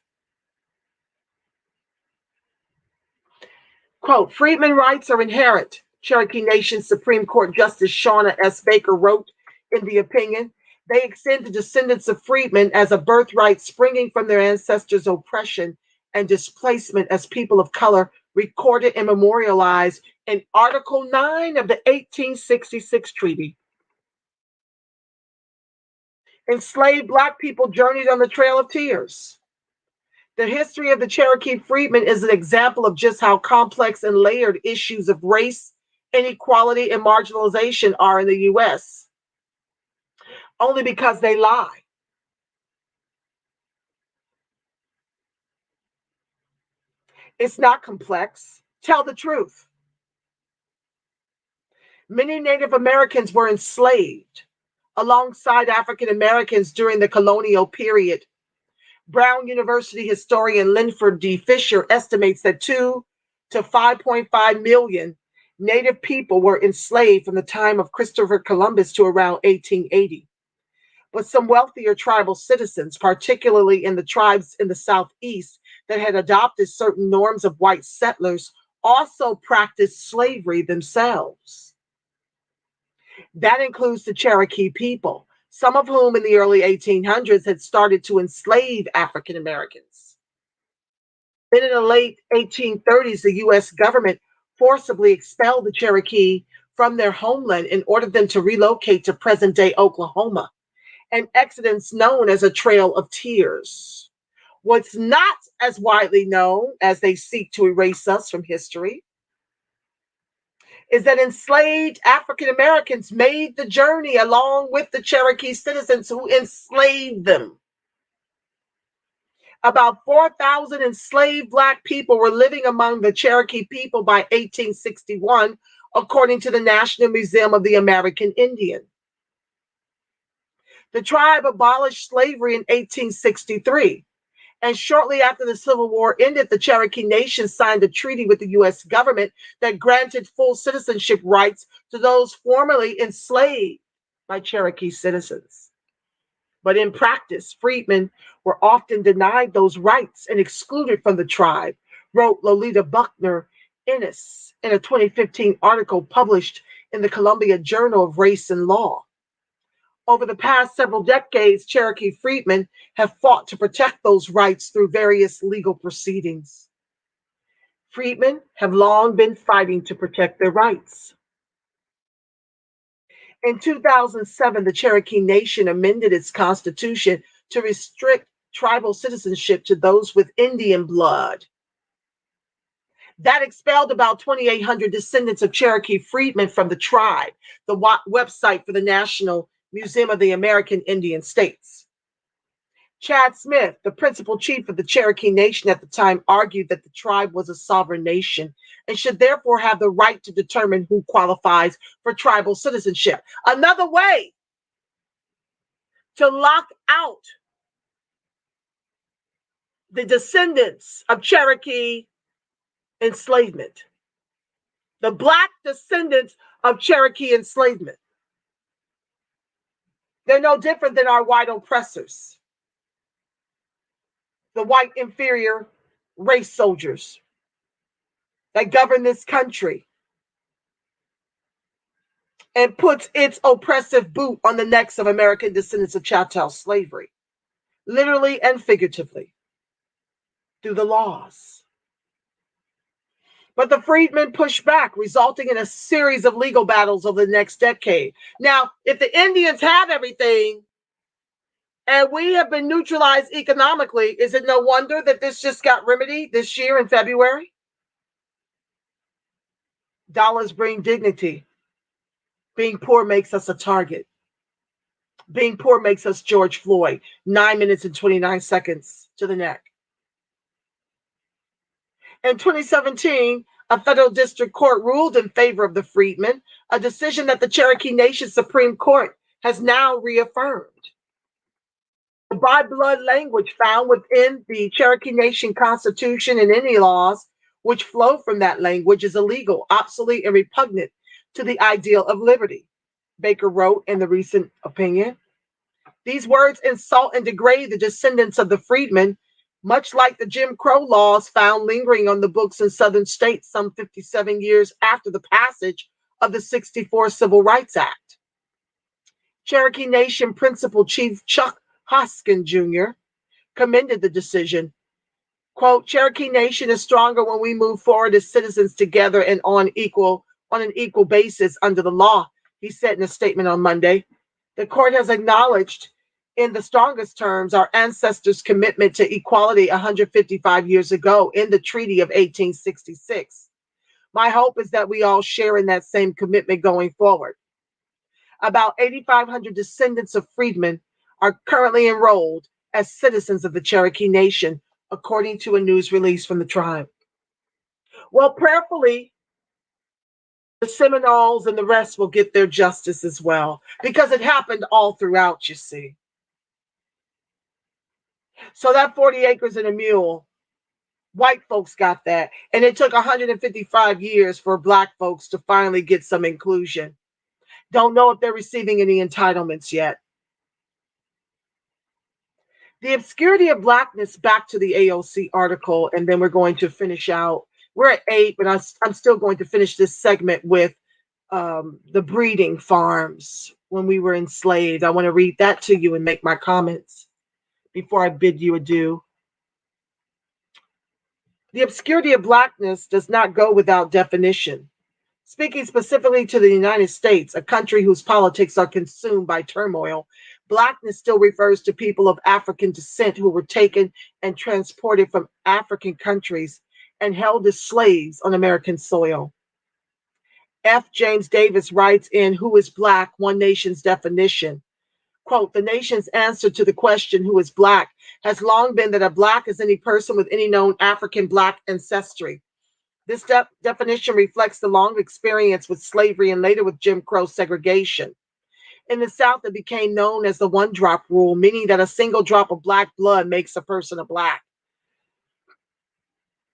Quote, freedmen rights are inherent, Cherokee Nation Supreme Court Justice Shauna S. Baker wrote in the opinion. They extend to descendants of freedmen as a birthright springing from their ancestors' oppression and displacement as people of color, recorded and memorialized in Article 9 of the 1866 treaty. Enslaved Black people journeyed on the Trail of Tears. The history of the Cherokee freedmen is an example of just how complex and layered issues of race, inequality, and marginalization are in the U.S. Only because they lie. It's not complex. Tell the truth. Many Native Americans were enslaved alongside African Americans during the colonial period. Brown University historian Linford D. Fisher estimates that 2 to 5.5 million Native people were enslaved from the time of Christopher Columbus to around 1880. But some wealthier tribal citizens, particularly in the tribes in the Southeast that had adopted certain norms of white settlers, also practiced slavery themselves. That includes the Cherokee people, some of whom in the early 1800s had started to enslave African Americans. Then in the late 1830s, the U.S. government forcibly expelled the Cherokee from their homeland and ordered them to relocate to present day Oklahoma, an exodus known as a Trail of Tears. What's not as widely known, as they seek to erase us from history, is that enslaved African Americans made the journey along with the Cherokee citizens who enslaved them. About 4,000 enslaved Black people were living among the Cherokee people by 1861, according to the National Museum of the American Indian. The tribe abolished slavery in 1863, and shortly after the Civil War ended, the Cherokee Nation signed a treaty with the U.S. government that granted full citizenship rights to those formerly enslaved by Cherokee citizens. But in practice, freedmen were often denied those rights and excluded from the tribe, wrote Lolita Buckner Innes in a 2015 article published in the Columbia Journal of Race and Law. Over the past several decades, Cherokee freedmen have fought to protect those rights through various legal proceedings. Freedmen have long been fighting to protect their rights. In 2007, the Cherokee Nation amended its constitution to restrict tribal citizenship to those with Indian blood. That expelled about 2,800 descendants of Cherokee freedmen from the tribe, the website for the National Museum of the American Indian States. Chad Smith, the principal chief of the Cherokee Nation at the time, argued that the tribe was a sovereign nation and should therefore have the right to determine who qualifies for tribal citizenship. Another way to lock out the descendants of Cherokee enslavement, the Black descendants of Cherokee enslavement. They're no different than our white oppressors, the white inferior race soldiers that govern this country and puts its oppressive boot on the necks of American descendants of chattel slavery, literally and figuratively, through the laws. But the freedmen pushed back, resulting in a series of legal battles over the next decade. Now, if the Indians have everything and we have been neutralized economically, is it no wonder that this just got remedied this year in February? Dollars bring dignity. Being poor makes us a target. Being poor makes us George Floyd, 9 minutes and 29 seconds to the neck. In 2017, a federal district court ruled in favor of the freedmen, a decision that the Cherokee Nation Supreme Court has now reaffirmed. The by blood language found within the Cherokee Nation Constitution and any laws which flow from that language is illegal, obsolete, and repugnant to the ideal of liberty, Baker wrote in the recent opinion. These words insult and degrade the descendants of the freedmen, much like the Jim Crow laws found lingering on the books in southern states some 57 years after the passage of the '64 Civil Rights Act. Cherokee Nation Principal Chief Chuck Hoskin Jr. commended the decision. Quote, Cherokee Nation is stronger when we move forward as citizens together and on an equal basis under the law, he said in a statement on Monday. The court has acknowledged in the strongest terms our ancestors' commitment to equality 155 years ago in the Treaty of 1866. My hope is that we all share in that same commitment going forward. About 8,500 descendants of freedmen are currently enrolled as citizens of the Cherokee Nation, according to a news release from the tribe. Well, prayerfully, the Seminoles and the rest will get their justice as well, because it happened all throughout, you see. So that 40 acres and a mule White folks got that. And it took 155 years for Black folks to finally get some inclusion. Don't know if they're receiving any entitlements yet. The obscurity of Blackness, back to the AOC article, and then we're going to finish out. We're at 8, but I'm still going to finish this segment with the breeding farms when we were enslaved. I want to read that to you and make my comments before I bid you adieu. The obscurity of Blackness does not go without definition. Speaking specifically to the United States, a country whose politics are consumed by turmoil, Blackness still refers to people of African descent who were taken and transported from African countries and held as slaves on American soil. F. James Davis writes in Who is Black? One Nation's Definition, quote, the nation's answer to the question, who is Black, has long been that a Black is any person with any known African Black ancestry. This definition reflects the long experience with slavery and later with Jim Crow segregation. In the South, it became known as the one-drop rule, meaning that a single drop of Black blood makes a person a Black.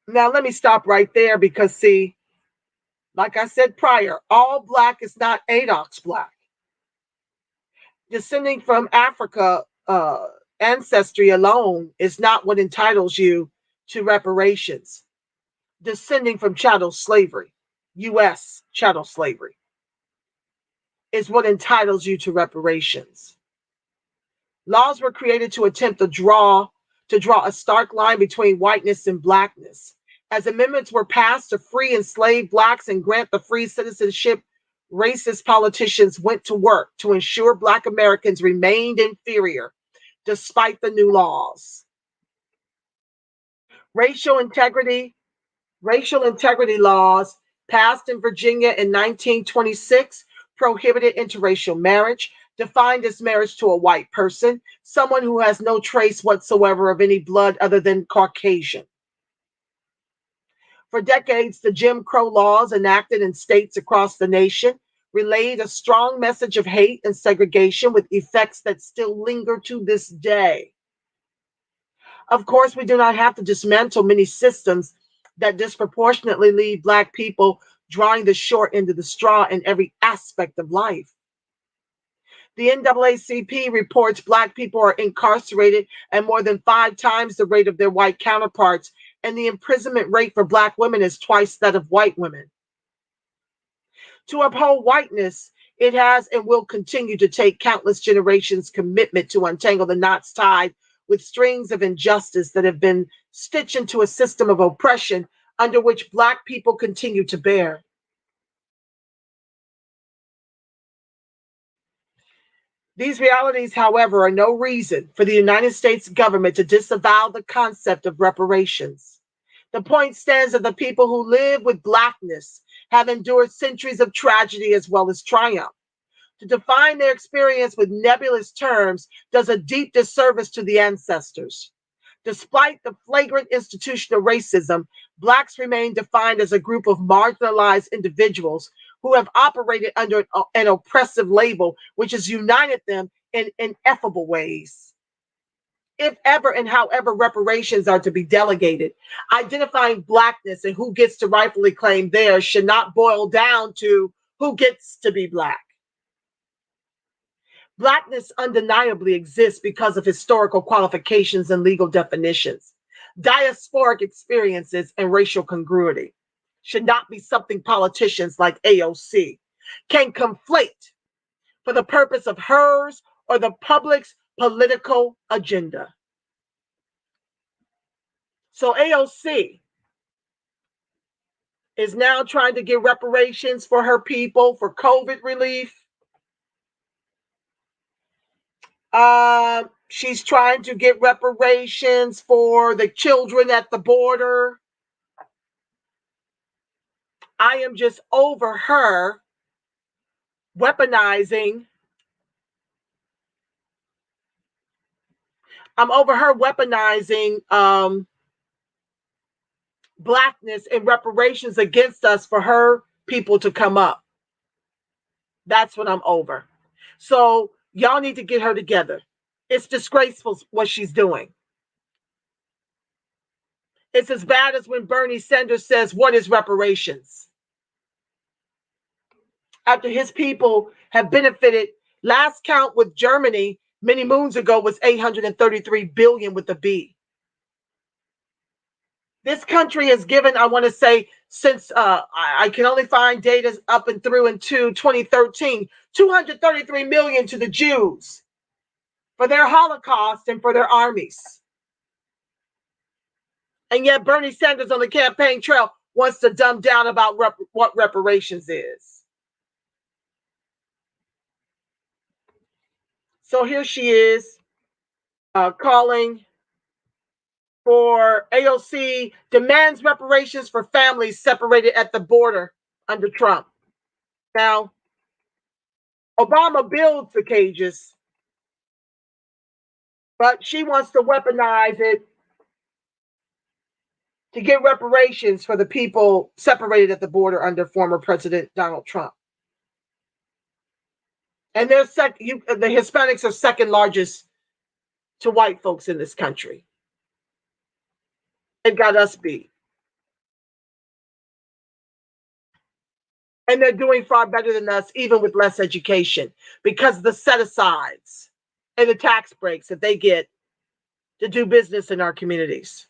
Now, let me stop right there because, see, like I said prior, all Black is not ADOCS Black. Descending from Africa, ancestry alone is not what entitles you to reparations. Descending from chattel slavery, U.S. chattel slavery, is what entitles you to reparations. Laws were created to attempt to draw a stark line between whiteness and Blackness. As amendments were passed to free enslaved Blacks and grant the free citizenship, racist politicians went to work to ensure Black Americans remained inferior despite the new laws. Racial integrity laws passed in Virginia in 1926 prohibited interracial marriage, defined as marriage to a white person, someone who has no trace whatsoever of any blood other than Caucasian. For decades, the Jim Crow laws enacted in states across the nation relayed a strong message of hate and segregation with effects that still linger to this day. Of course, we do not have to dismantle many systems that disproportionately leave Black people drawing the short end of the straw in every aspect of life. The NAACP reports Black people are incarcerated at more than 5 times the rate of their white counterparts, and the imprisonment rate for Black women is twice that of white women. To uphold whiteness, it has and will continue to take countless generations' commitment to untangle the knots tied with strings of injustice that have been stitched into a system of oppression under which Black people continue to bear. These realities, however, are no reason for the United States government to disavow the concept of reparations. The point stands that the people who live with Blackness have endured centuries of tragedy as well as triumph. To define their experience with nebulous terms does a deep disservice to the ancestors. Despite the flagrant institutional racism, Blacks remain defined as a group of marginalized individuals who have operated under an oppressive label which has united them in ineffable ways. If ever and however reparations are to be delegated, identifying Blackness and who gets to rightfully claim theirs should not boil down to who gets to be Black. Blackness undeniably exists because of historical qualifications and legal definitions. Diasporic experiences and racial congruity should not be something politicians like AOC can conflate for the purpose of hers or the public's political agenda. So AOC is now trying to get reparations for her people for COVID relief. She's trying to get reparations for the children at the border. I am just over her weaponizing. I'm over her weaponizing Blackness and reparations against us for her people to come up. That's what I'm over. So y'all need to get her together. It's disgraceful what she's doing. It's as bad as when Bernie Sanders says, "What is reparations?" After his people have benefited, last count with Germany many moons ago was 833 billion with a B. This country has given, I want to say, since I can only find data up and through into 2013, 233 million to the Jews for their Holocaust and for their armies. And yet Bernie Sanders on the campaign trail wants to dumb down about what reparations is. So here she is calling for AOC demands reparations for families separated at the border under Trump. Now, Obama builds the cages, but she wants to weaponize it to get reparations for the people separated at the border under former President Donald Trump. And they're the Hispanics are second largest to white folks in this country. It got us beat. And they're doing far better than us, even with less education, because of the set-asides and the tax breaks that they get to do business in our communities.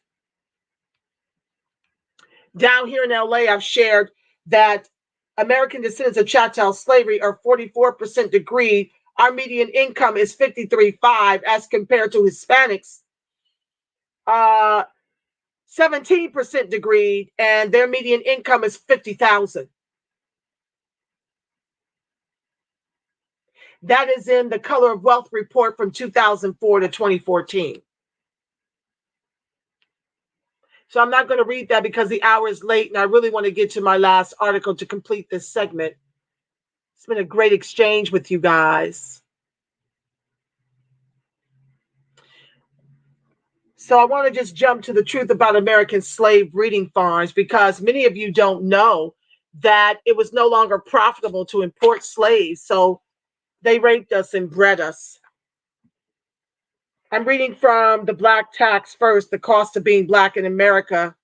Down here in LA, I've shared that American descendants of chattel slavery are 44% degreed. Our median income is $53,500 as compared to Hispanics, 17% degreed, and their median income is $50,000. That is in the Color of Wealth report from 2004 to 2014. So I'm not going to read that because the hour is late and I really want to get to my last article to complete this segment. It's been a great exchange with you guys. So I want to just jump to the truth about American slave breeding farms, because many of you don't know that it was no longer profitable to import slaves. So they raped us and bred us. I'm reading from the Black Tax First, the cost of being Black in America.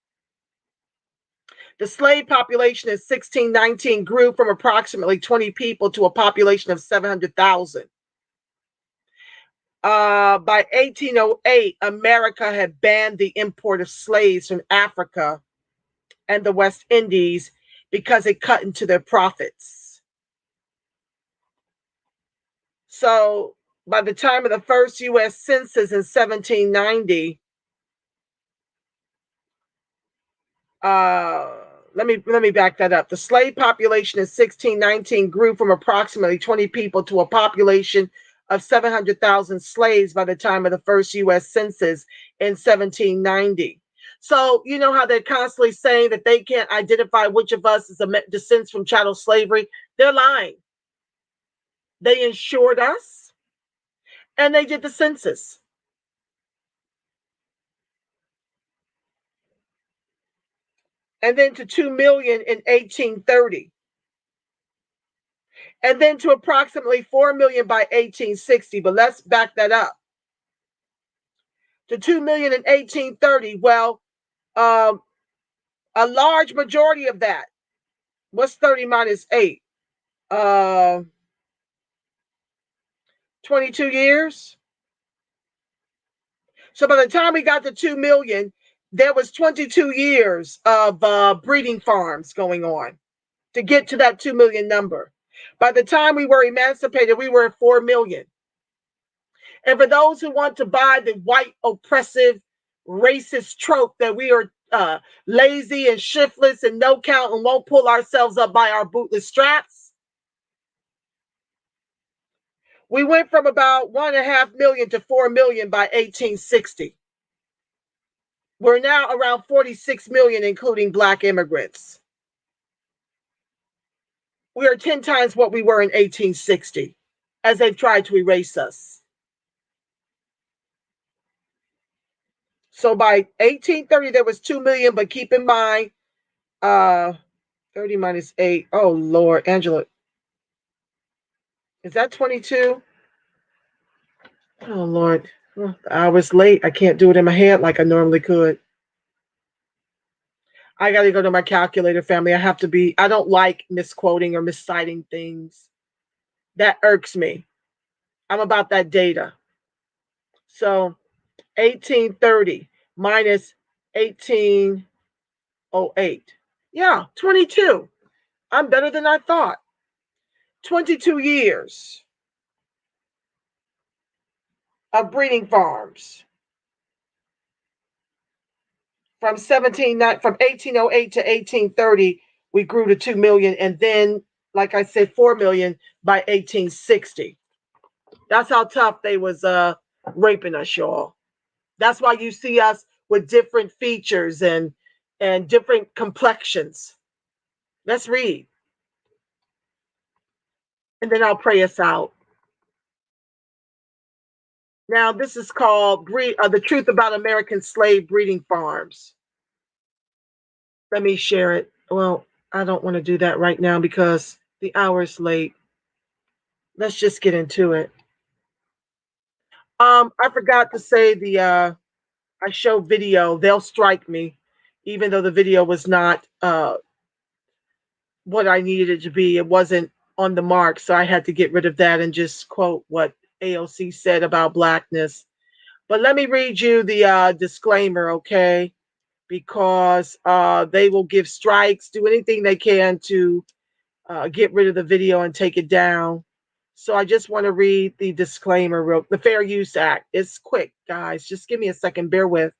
The slave population in 1619 grew from approximately 20 people to a population of 700,000. By 1808, America had banned the import of slaves from Africa and the West Indies because it cut into their profits. So by the time of the first U.S. Census in 1790, let me back that up. The slave population in 1619 grew from approximately 20 people to a population of 700,000 slaves by the time of the first U.S. Census in 1790. So you know how they're constantly saying that they can't identify which of us is descends from chattel slavery? They're lying. They insured us, and they did the census. And then to 2 million in 1830. And then to approximately 4 million by 1860. But let's back that up. To 2 million in 1830. Well, a large majority of that. What's 30 minus 8? 22 years. So by the time we got to 2 million, there was 22 years of breeding farms going on to get to that 2 million number. By the time we were emancipated, we were at 4 million. And for those who want to buy the white, oppressive, racist trope that we are lazy and shiftless and no count and won't pull ourselves up by our bootless straps, we went from about 1.5 million to 4 million by 1860. We're now around 46 million, including Black immigrants. We are 10 times what we were in 1860, as they've tried to erase us. So by 1830, there was 2 million, but keep in mind, 30 minus 8. Oh, Lord, Angela. Is that 22? Oh, Lord. Well, the hour's late. I can't do it in my head like I normally could. I got to go to my calculator, family. I don't like misquoting or misciting things. That irks me. I'm about that data. So 1830 minus 1808. Yeah, 22. I'm better than I thought. 22 years of breeding farms. From 1808 to 1830, we grew to 2 million, and then, like I said, 4 million by 1860. That's how tough they was raping us, y'all. That's why you see us with different features and different complexions. Let's read, and then I'll pray us out. Now, this is called The Truth About American Slave Breeding Farms. Let me share it. Well, I don't want to do that right now because the hour is late. Let's just get into it. I forgot to say I show video. They'll strike me, even though the video was not what I needed it to be. It wasn't on the mark, so I had to get rid of that and just quote what AOC said about blackness. But let me read you the disclaimer, okay? Because they will give strikes, do anything they can to get rid of the video and take it down. So I just want to read the disclaimer, the Fair Use Act. It's quick, guys. Just give me a second. Bear with.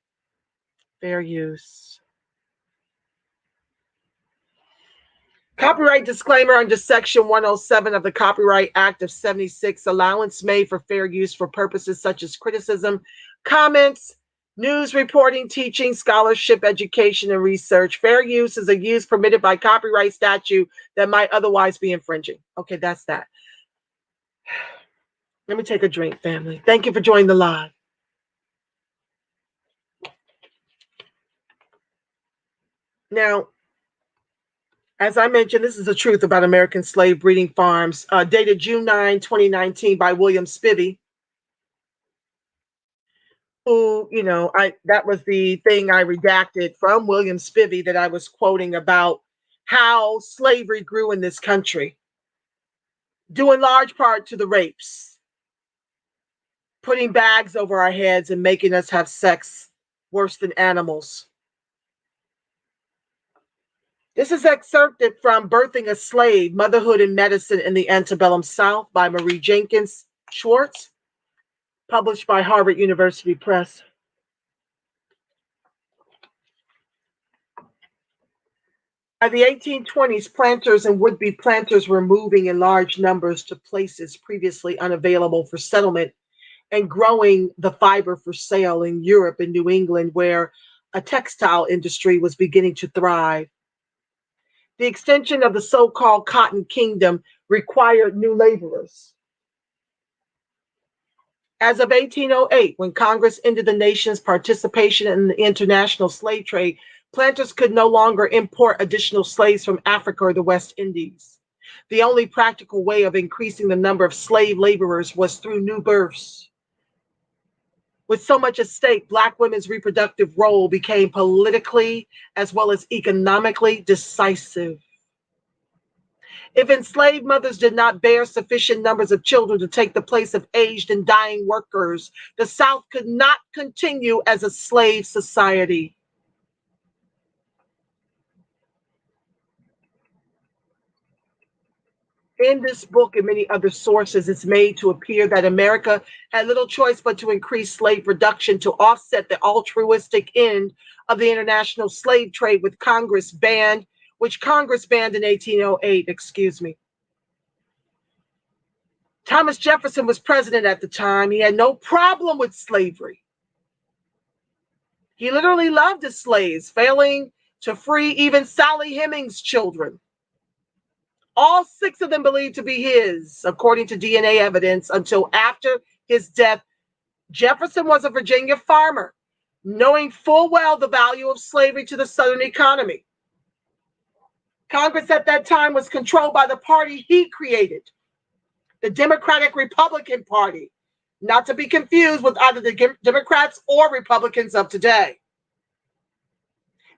Fair use. Copyright disclaimer under Section 107 of the Copyright Act of 76, allowance made for fair use for purposes such as criticism, comments, news reporting, teaching, scholarship, education, and research. Fair use is a use permitted by copyright statute that might otherwise be infringing. Okay, that's that. Let me take a drink, family. Thank you for joining the live. Now, as I mentioned, this is the truth about American slave breeding farms, dated June 9, 2019 by William Spivey, who, that was the thing I redacted from William Spivey that I was quoting about how slavery grew in this country, due in large part to the rapes, putting bags over our heads and making us have sex worse than animals. This is excerpted from Birthing a Slave, Motherhood and Medicine in the Antebellum South by Marie Jenkins Schwartz, published by Harvard University Press. By the 1820s, planters and would-be planters were moving in large numbers to places previously unavailable for settlement and growing the fiber for sale in Europe and New England, where a textile industry was beginning to thrive. The extension of the so-called Cotton Kingdom required new laborers. As of 1808, when Congress ended the nation's participation in the international slave trade, planters could no longer import additional slaves from Africa or the West Indies. The only practical way of increasing the number of slave laborers was through new births. With so much at stake, Black women's reproductive role became politically as well as economically decisive. If enslaved mothers did not bear sufficient numbers of children to take the place of aged and dying workers, the South could not continue as a slave society. In this book and many other sources, it's made to appear that America had little choice but to increase slave production to offset the altruistic end of the international slave trade, which Congress banned in 1808, Thomas Jefferson was president at the time. He had no problem with slavery. He literally loved his slaves, failing to free even Sally Hemings' children. All 6 of them believed to be his, according to DNA evidence, until after his death. Jefferson was a Virginia farmer, knowing full well the value of slavery to the Southern economy. Congress at that time was controlled by the party he created, the Democratic Republican Party, not to be confused with either the Democrats or Republicans of today.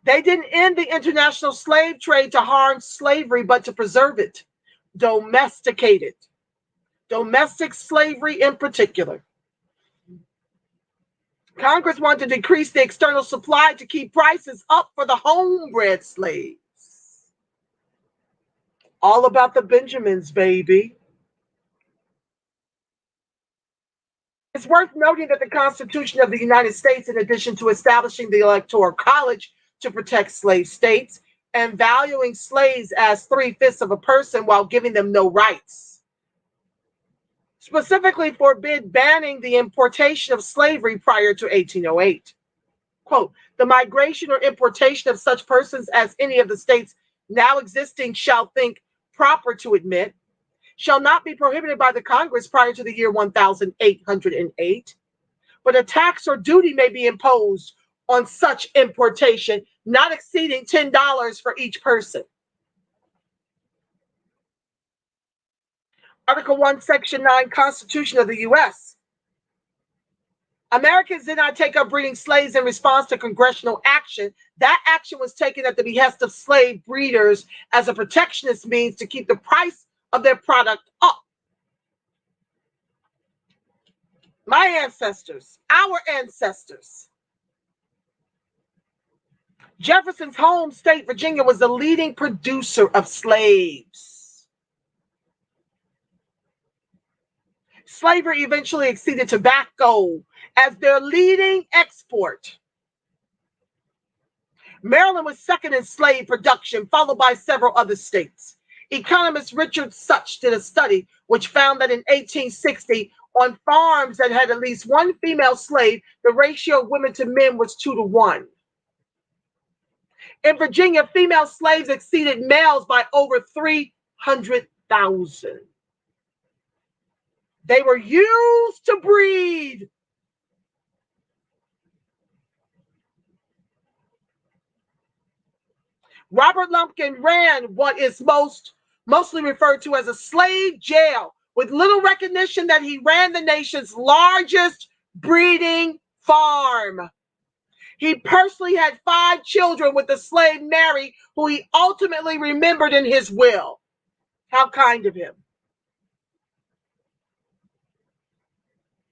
They didn't end the international slave trade to harm slavery, but to preserve it, domesticate it. Domestic slavery in particular. Congress wanted to decrease the external supply to keep prices up for the homebred slaves. All about the Benjamins, baby. It's worth noting that the Constitution of the United States, in addition to establishing the Electoral College to protect slave states and valuing slaves as 3/5 of a person while giving them no rights, specifically forbid banning the importation of slavery prior to 1808. Quote, the migration or importation of such persons as any of the states now existing shall think proper to admit shall not be prohibited by the Congress prior to the year 1808, but a tax or duty may be imposed on such importation, not exceeding $10 for each person. Article 1, Section 9, Constitution of the U.S. Americans did not take up breeding slaves in response to congressional action. That action was taken at the behest of slave breeders as a protectionist means to keep the price of their product up. My ancestors, our ancestors. Jefferson's home state, Virginia, was the leading producer of slaves. Slavery eventually exceeded tobacco as their leading export. Maryland was second in slave production, followed by several other states. Economist Richard Such did a study which found that in 1860, on farms that had at least one female slave, the ratio of women to men was 2-1. In Virginia, female slaves exceeded males by over 300,000. They were used to breed. Robert Lumpkin ran what is mostly referred to as a slave jail, with little recognition that he ran the nation's largest breeding farm. He personally had 5 children with the slave Mary, who he ultimately remembered in his will. How kind of him.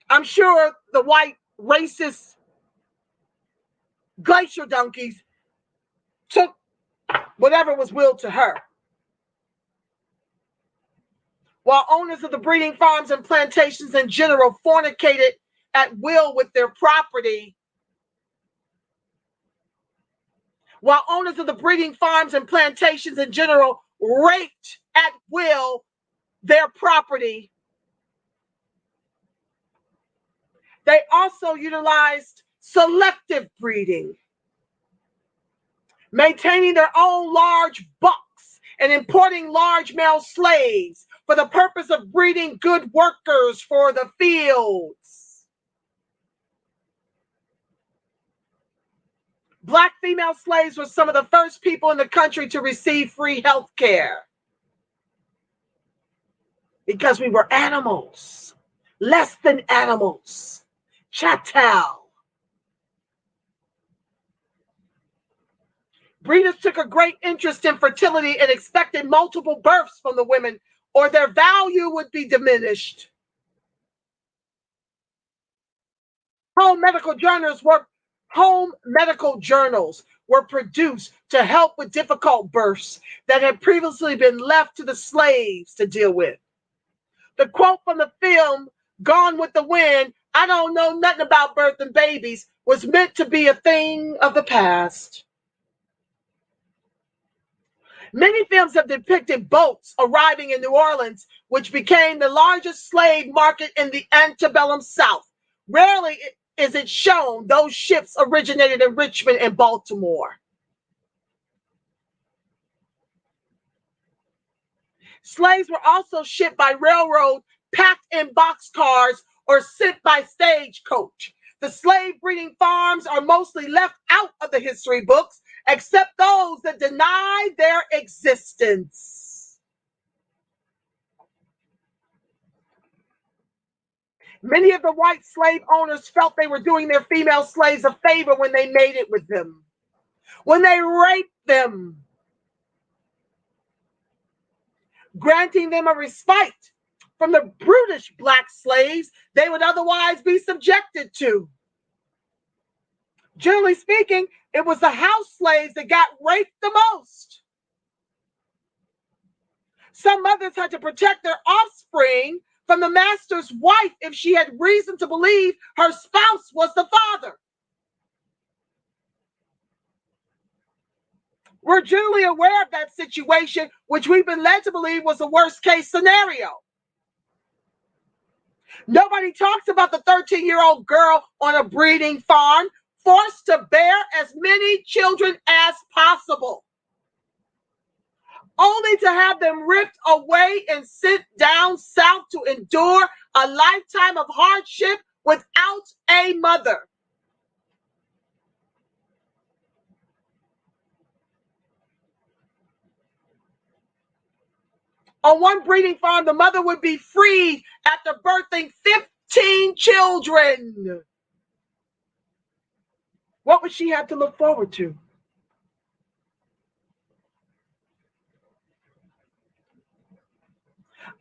I'm sure the white racist glacier donkeys took whatever was willed to her. While owners of the breeding farms and plantations in general fornicated at will with their property, while owners of the breeding farms and plantations in general raped at will their property, they also utilized selective breeding, maintaining their own large bucks and importing large male slaves for the purpose of breeding good workers for the fields. Black female slaves were some of the first people in the country to receive free health care because we were animals, less than animals. Chattel. Breeders took a great interest in fertility and expected multiple births from the women, or their value would be diminished. Home medical journals were produced to help with difficult births that had previously been left to the slaves to deal with. The quote from the film Gone with the Wind, "I don't know nothing about birthing babies," was meant to be a thing of the past. Many films have depicted boats arriving in New Orleans, which became the largest slave market in the antebellum South. Rarely is it shown those ships originated in Richmond and Baltimore. Slaves were also shipped by railroad, packed in boxcars, or sent by stagecoach. The slave breeding farms are mostly left out of the history books, except those that deny their existence. Many of the white slave owners felt they were doing their female slaves a favor when they mated with them. when they raped them, granting them a respite from the brutish black slaves they would otherwise be subjected to. Generally speaking, it was the house slaves that got raped the most. Some mothers had to protect their offspring from the master's wife if she had reason to believe her spouse was the father. We're generally aware of that situation, which we've been led to believe was the worst case scenario. Nobody talks about the 13-year-old girl on a breeding farm forced to bear as many children as possible, only to have them ripped away and sent down south to endure a lifetime of hardship without a mother. On one breeding farm, the mother would be freed after birthing 15 children. What would she have to look forward to?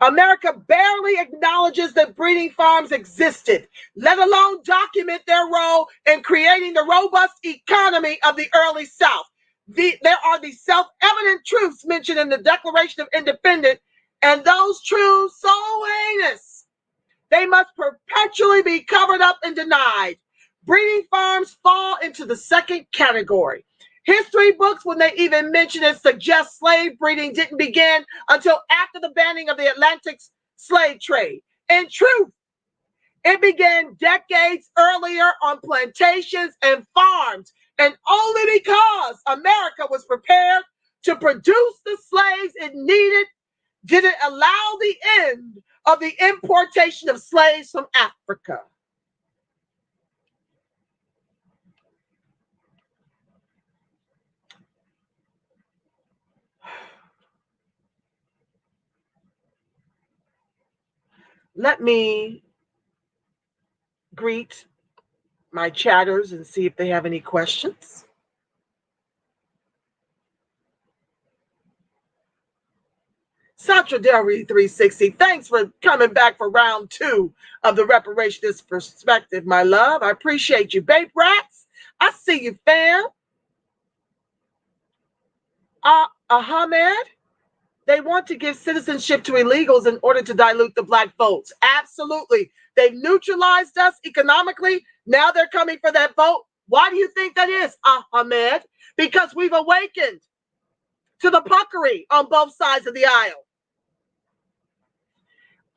America barely acknowledges that breeding farms existed, let alone document their role in creating the robust economy of the early South. There are the self-evident truths mentioned in the Declaration of Independence, and those truths so heinous, they must perpetually be covered up and denied. Breeding farms fall into the second category. History books, when they even mention it, suggest slave breeding didn't begin until after the banning of the Atlantic slave trade. In truth, it began decades earlier on plantations and farms, and only because America was prepared to produce the slaves it needed did it allow the end of the importation of slaves from Africa. Let me greet my chatters and see if they have any questions. Satra Delry 360, thanks for coming back for round 2 of the Reparationist Perspective, my love. I appreciate you. Babe Rats, I see you, fam. Ahmed, they want to give citizenship to illegals in order to dilute the black votes. Absolutely. They've neutralized us economically. Now they're coming for that vote. Why do you think that is, Ahmed? Because we've awakened to the puckery on both sides of the aisle.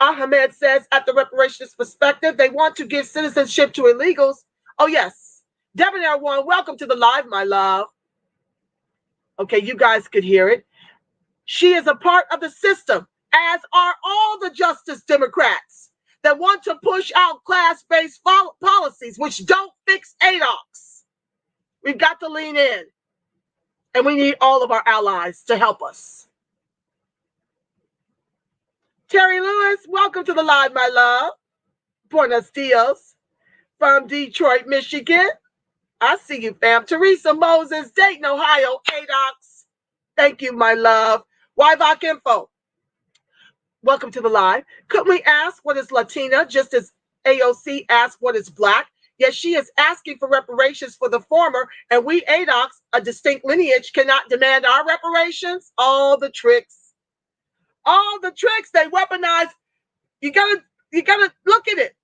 Ahmed says, at the Reparations Perspective, they want to give citizenship to illegals. Oh, yes. Debonair One, welcome to the live, my love. Okay, you guys could hear it. She is a part of the system, as are all the Justice Democrats that want to push out class-based policies, which don't fix ADOCS. We've got to lean in, and we need all of our allies to help us. Terry Lewis, welcome to the live, my love. Buenos dias from Detroit, Michigan. I see you, fam. Teresa Moses, Dayton, Ohio, ADOCS. Thank you, my love. YVOC Info, welcome to the live. Couldn't we ask what is Latina, just as AOC asked what is Black? Yes, she is asking for reparations for the former, and we ADOCS, a distinct lineage, cannot demand our reparations. All the tricks they weaponize. You gotta look at it.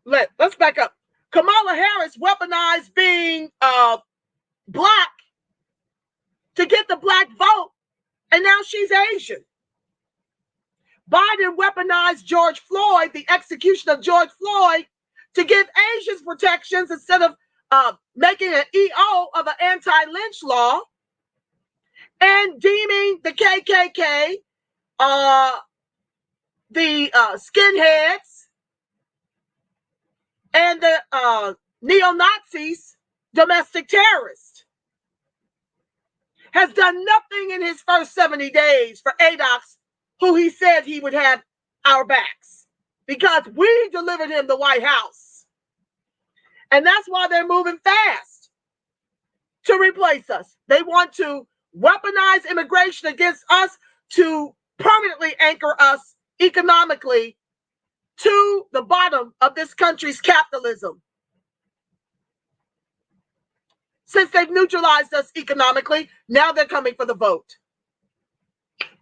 Let's back up. Kamala Harris weaponized being Black to get the Black vote, and now she's Asian. Biden weaponized George Floyd, the execution of George Floyd, to give Asians protections instead of making an EO of an anti-lynch law, and deeming the KKK, the skinheads, and the neo-Nazis domestic terrorists. Has done nothing in his first 70 days for ADOCS, who he said he would have our backs, because we delivered him the White House. And that's why they're moving fast. to replace us. They want to weaponize immigration against us to permanently anchor us economically to the bottom of this country's capitalism. Since they've neutralized us economically, now they're coming for the vote.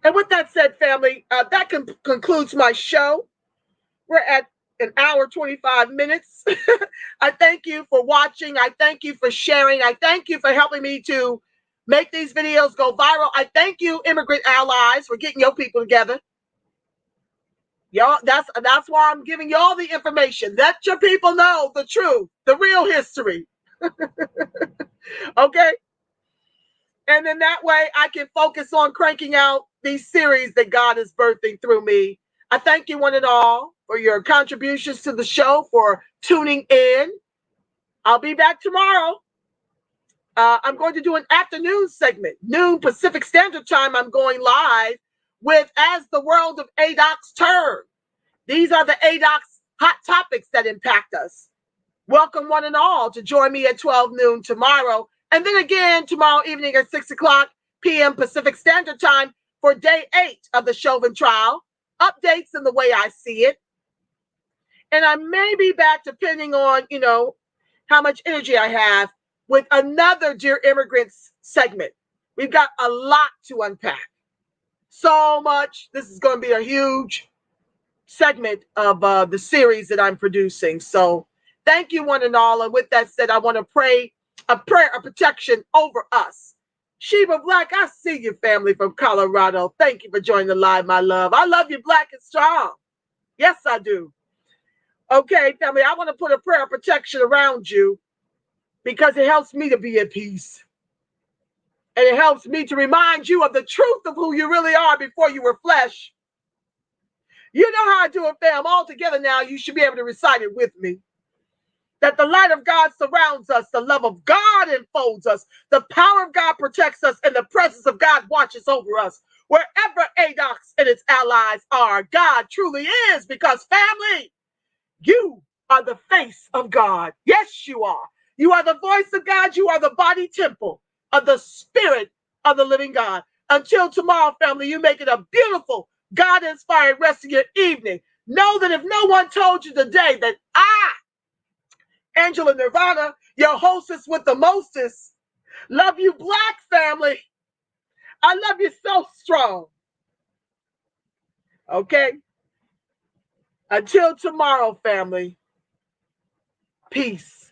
And with that said, family, that concludes my show. We're at an hour, 25 minutes. I thank you for watching. I thank you for sharing. I thank you for helping me to make these videos go viral. I thank you, immigrant allies, for getting your people together. Y'all, that's why I'm giving y'all the information. Let your people know the truth, the real history. Okay? And then that way I can focus on cranking out these series that God is birthing through me. I thank you one and all for your contributions to the show, for tuning in. I'll be back tomorrow. I'm going to do an afternoon segment, noon Pacific Standard Time. I'm going live with As the World of ADOCS Turn. These are the ADOCS hot topics that impact us. Welcome one and all to join me at 12 noon tomorrow. And then again tomorrow evening at 6 o'clock p.m. Pacific Standard Time for day 8 of the Chauvin trial. Updates in the way I see it. And I may be back depending on, how much energy I have with another Dear Immigrants segment. We've got a lot to unpack. So much. This is going to be a huge segment of the series that I'm producing. So thank you one and all. And with that said, I want to pray a prayer of protection over us. Sheba Black, I see you, family from Colorado. Thank you for joining the live, my love. I love you, Black and strong. Yes, I do. Okay, family, I want to put a prayer of protection around you because it helps me to be at peace. And it helps me to remind you of the truth of who you really are before you were flesh. You know how I do it, fam. All together now, you should be able to recite it with me. That the light of God surrounds us, the love of God enfolds us, the power of God protects us, and the presence of God watches over us. Wherever ADOCS and its allies are, God truly is, because family, you are the face of God. Yes, you are. You are the voice of God. You are the body temple of the Spirit of the living God. Until tomorrow, family, you make it a beautiful, God-inspired rest of your evening. Know that if no one told you today that I, Angela Nirvana, your hostess with the mostest, love you, Black family. I love you so strong. Okay? Until tomorrow, family. Peace.